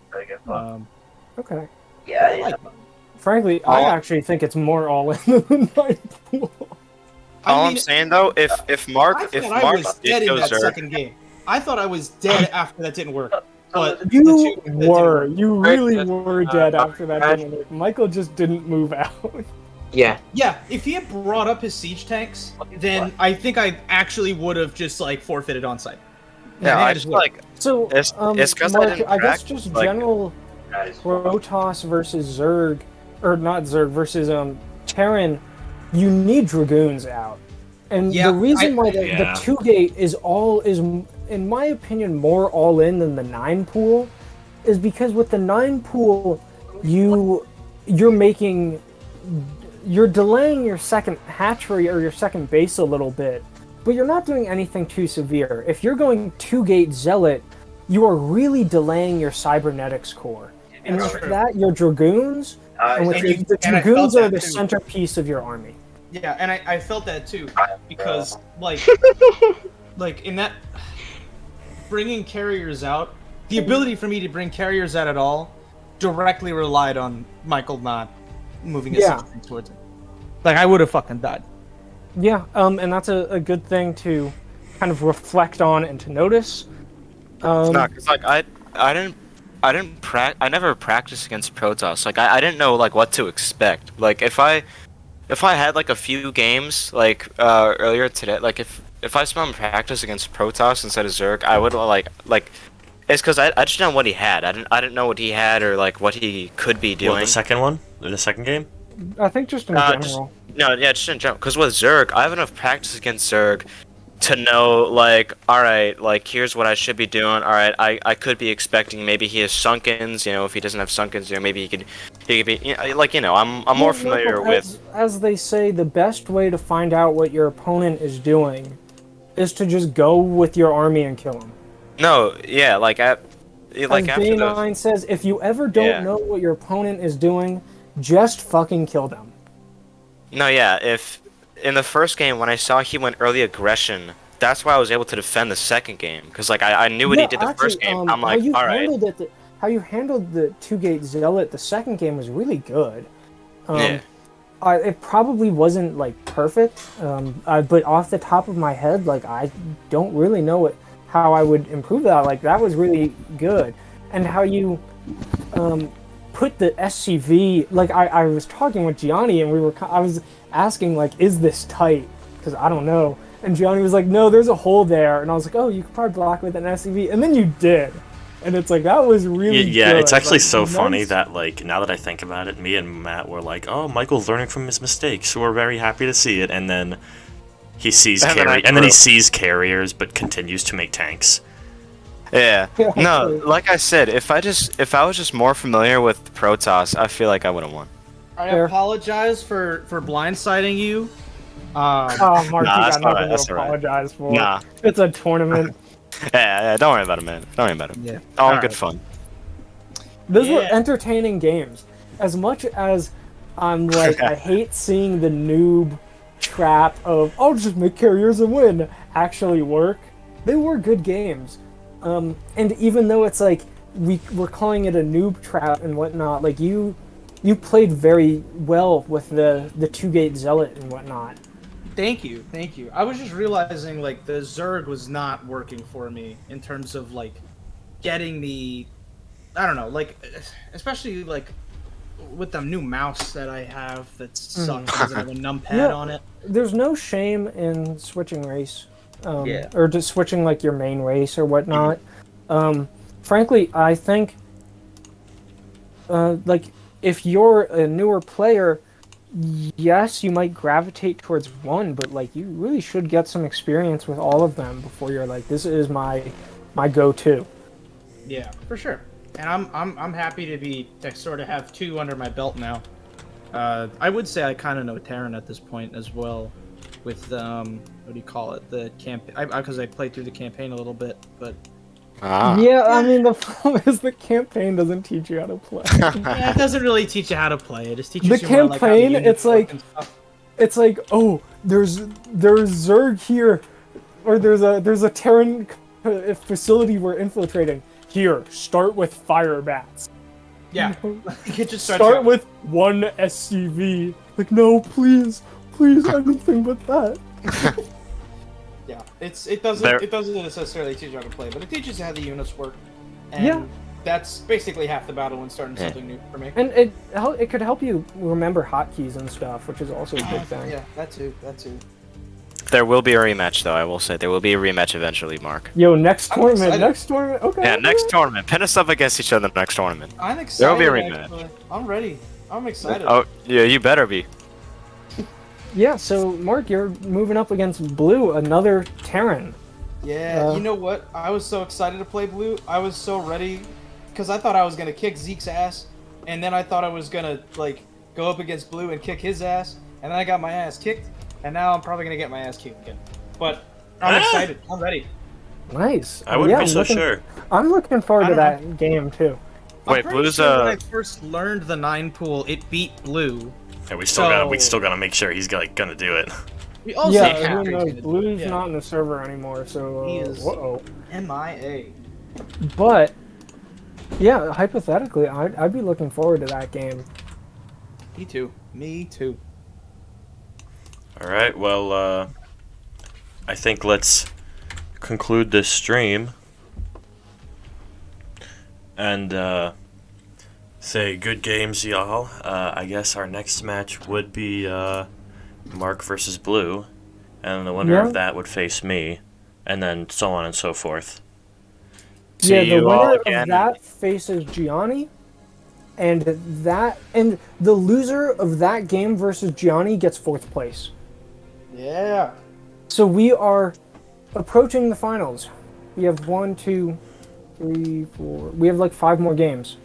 Okay. I like it. Frankly, I actually think it's more all in than the 9 pool. All I I'm mean, saying though, if Mark I if thought I Mark was did dead in go that Zerg, second game. I thought I was dead after that didn't work. But You the two that didn't were. work. You really were dead after that didn't work. Michael just didn't move out. Yeah. Yeah, if he had brought up his siege tanks, then I think I actually would have just like forfeited on site. yeah, I I just just would. like So, It's 'cause I Mark, didn't I guess practice, just like- general Protoss versus Zerg, or not Zerg, versus Terran, you need Dragoons out. And Yeah, the reason why the Yeah. 2-gate is, in my opinion, more all in than the 9 pool, is because with the 9 pool, you're delaying your second hatchery or your second base a little bit, but you're not doing anything too severe. If you're going 2-gate Zealot, you are really delaying your cybernetics core. And That's with true. that, your Dragoons, and with And your, you- the and I Dragoons felt are that the too. centerpiece of your army. Yeah, and I felt that too, because like in that bringing carriers out, the ability for me to bring carriers out at all directly relied on Michael not moving his Yeah. system towards it. Like I would have fucking died. Yeah, and that's a good thing to kind of reflect on and to notice. no, cause like I never practiced against Protoss. Like I didn't know like what to expect. Like if I had like a few games like earlier today, like if I spent practice against Protoss instead of Zerg, I would like it's because I just didn't know what he had. I didn't know what he had or like what he could be doing. What, the second one? The second game? I think just in just- general. No, yeah, just in general. Because with Zerg, I have enough practice against Zerg to know, like, alright, like, here's what I should be doing. Alright, I could be expecting maybe he has Sunkens, you know, if he doesn't have Sunkens, you know, maybe he could be, you know, like, you know, I'm more Yeah, familiar Michael, with. as they say, the best way to find out what your opponent is doing is to just go with your army and kill him. No, yeah, like, As after the. Bay9 says, if you ever don't Yeah. know what your opponent is doing, just fucking kill them. No, yeah, if. In the first game, when I saw he went early aggression that's why I was able to defend the second game, because like I knew what he did the first game. I'm like, all right. How you handled the 2-gate zealot the second game was really good. Yeah. It probably wasn't like perfect, but off the top of my head, like I don't really know how I would improve that. Like that was really good, and how you put the SCV. Like I was talking with Gianni, and I was asking like, is this tight? Because I don't know. And Gianni was like, no, there's a hole there, and I was like, oh, you could probably block with an SCV, and then you did. And it's like, that was really yeah, good. it's actually like, so nice. funny that, like, now that I think about it, me and Matt were like, oh, Michael's learning from his mistakes, so we're very happy to see it, and then he sees he sees carriers, but continues to make tanks. Yeah. No, like I said, if I was just more familiar with Protoss, I feel like I would have won. I apologize for blindsiding you. Oh, Mark, Nah, you that's got all nothing right, to apologize for. Nah. It's a tournament. Yeah, don't worry about it, man. Don't worry about it. Yeah. All All good right. fun. Those were entertaining games. As much as I'm like, I hate seeing the noob trap of, I'll just make carriers and win, actually work. They were good games. And even though it's like, we're calling it a noob trap and whatnot, like you played very well with the 2-gate zealot and whatnot. Thank you. I was just realizing like the Zerg was not working for me in terms of like getting the, I don't know, like especially like with the new mouse that I have that sucks. Doesn't have a numpad on it. There's no shame in switching race, Yeah. or just switching like your main race or whatnot. Frankly, I think like if you're a newer player, yes, you might gravitate towards one, but like you really should get some experience with all of them before you're like, this is my go-to. Yeah, for sure. And I'm happy to sort of have two under my belt now. I would say I kind of know Terran at this point as well, with what do you call it? The campaign, because I played through the campaign a little bit, but. Yeah, I mean the problem is the campaign doesn't teach you how to play. Yeah, it doesn't really teach you how to play. It just teaches The you more like how the campaign, units work and stuff. it's like, oh, there's Zerg here, or there's a Terran facility we're infiltrating. Here, start with fire bats. Yeah, you just Start with one SCV. Like, no, please, anything but that. Yeah, it doesn't necessarily teach you how to play, but it teaches you how the units work. And that's basically half the battle when starting something new for me. And it could help you remember hotkeys and stuff, which is also a big thing. Yeah, that too. There will be a rematch, though. I will say there will be a rematch eventually, Mark. Yo, next I'm tournament. excited. Okay. Yeah, next tournament. Pin us up against each other next tournament. I'm excited. There will be a rematch. Actually. I'm ready. I'm excited. Oh, yeah, you better be. Yeah, so Mark, you're moving up against Blue, another Terran. Yeah, you know what? I was so excited to play Blue. I was so ready because I thought I was gonna kick Zeke's ass, and then I thought I was gonna like go up against Blue and kick his ass, and then I got my ass kicked, and now I'm probably gonna get my ass kicked again. But I'm excited. I'm ready. Nice. I wouldn't be so sure. I'm looking forward to that game too. Wait, I'm Blue's sure when I first learned the 9 pool, it beat Blue. Yeah, we still gotta make sure he's gonna do it. We also Yeah, who knows? Blue's not in the server anymore, so He is MIA. But yeah, hypothetically, I'd be looking forward to that game. Me too. Me too. All right, well, I think let's conclude this stream and say good games, y'all. I guess our next match would be Mark versus Blue, and the winner of that would face me, and then so on and so forth. Yeah, the winner of that faces Gianni, and the loser of that game versus Gianni gets 4th place. Yeah. So we are approaching the finals. We have 1, 2, 3, 4. We have like 5 more games.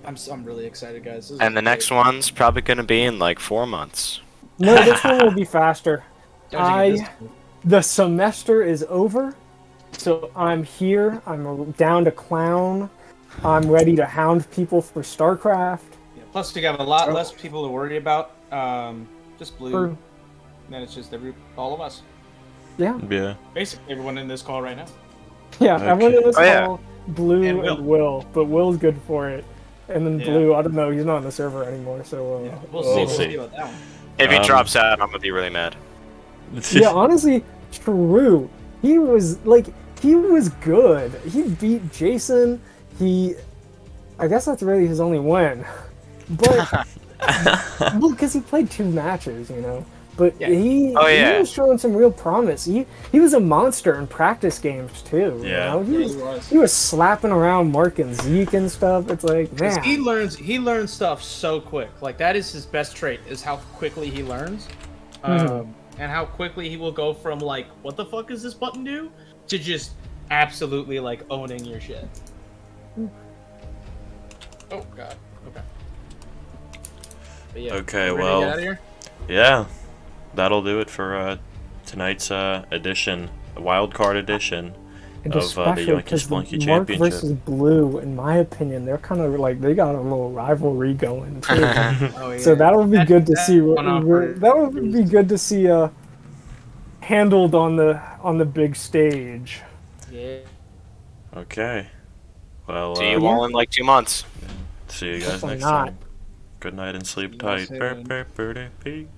I'm really excited, guys. And the next one's probably gonna be in like 4 months. No, this one will be faster. The semester is over, so I'm here. I'm down to clown. I'm ready to hound people for StarCraft. Yeah, plus, we have a lot less people to worry about. Just Blue. And then it's just all of us. Yeah, Yeah. Basically, everyone in this call right now. yeah. Okay. Everyone in this Oh, yeah. call, Blue And and Will. Will, but Will's good for it. And then Yeah. Blue, I don't know, he's not on the server anymore, so. Yeah, we'll We'll see. see. About that one. If he Um, drops out, I'm gonna be really mad. Yeah, honestly, true. He was good. He beat Jason. I guess that's really his only win. But well, because he played 2 matches, you know. But Yeah. he was showing some real promise. He was a monster in practice games too. Yeah. You know? Yeah, he was. He was slapping around Mark and Zeke and stuff. It's like, 'Cause man. he learns stuff so quick. Like that is his best trait, is how quickly he learns, Mhm. and how quickly he will go from like, what the fuck does this button do, to just absolutely like owning your shit. Oh god. Okay. But yeah, Okay, ready to well, get out of here? yeah, that'll do it for tonight's edition, wild card edition And of the especially Yoinky because Sploinky Mark Championship. versus Blue, in my opinion, they're kind of like they got a little rivalry going too. Oh, yeah. So that'll be good to That see. one off for- That would be good to see handled on the big stage. Yeah. Okay. Well, See you all in like 2 months. see you guys Definitely next not. time. Good night and sleep You all tight. say, man. Burp, burp, birdie, pig.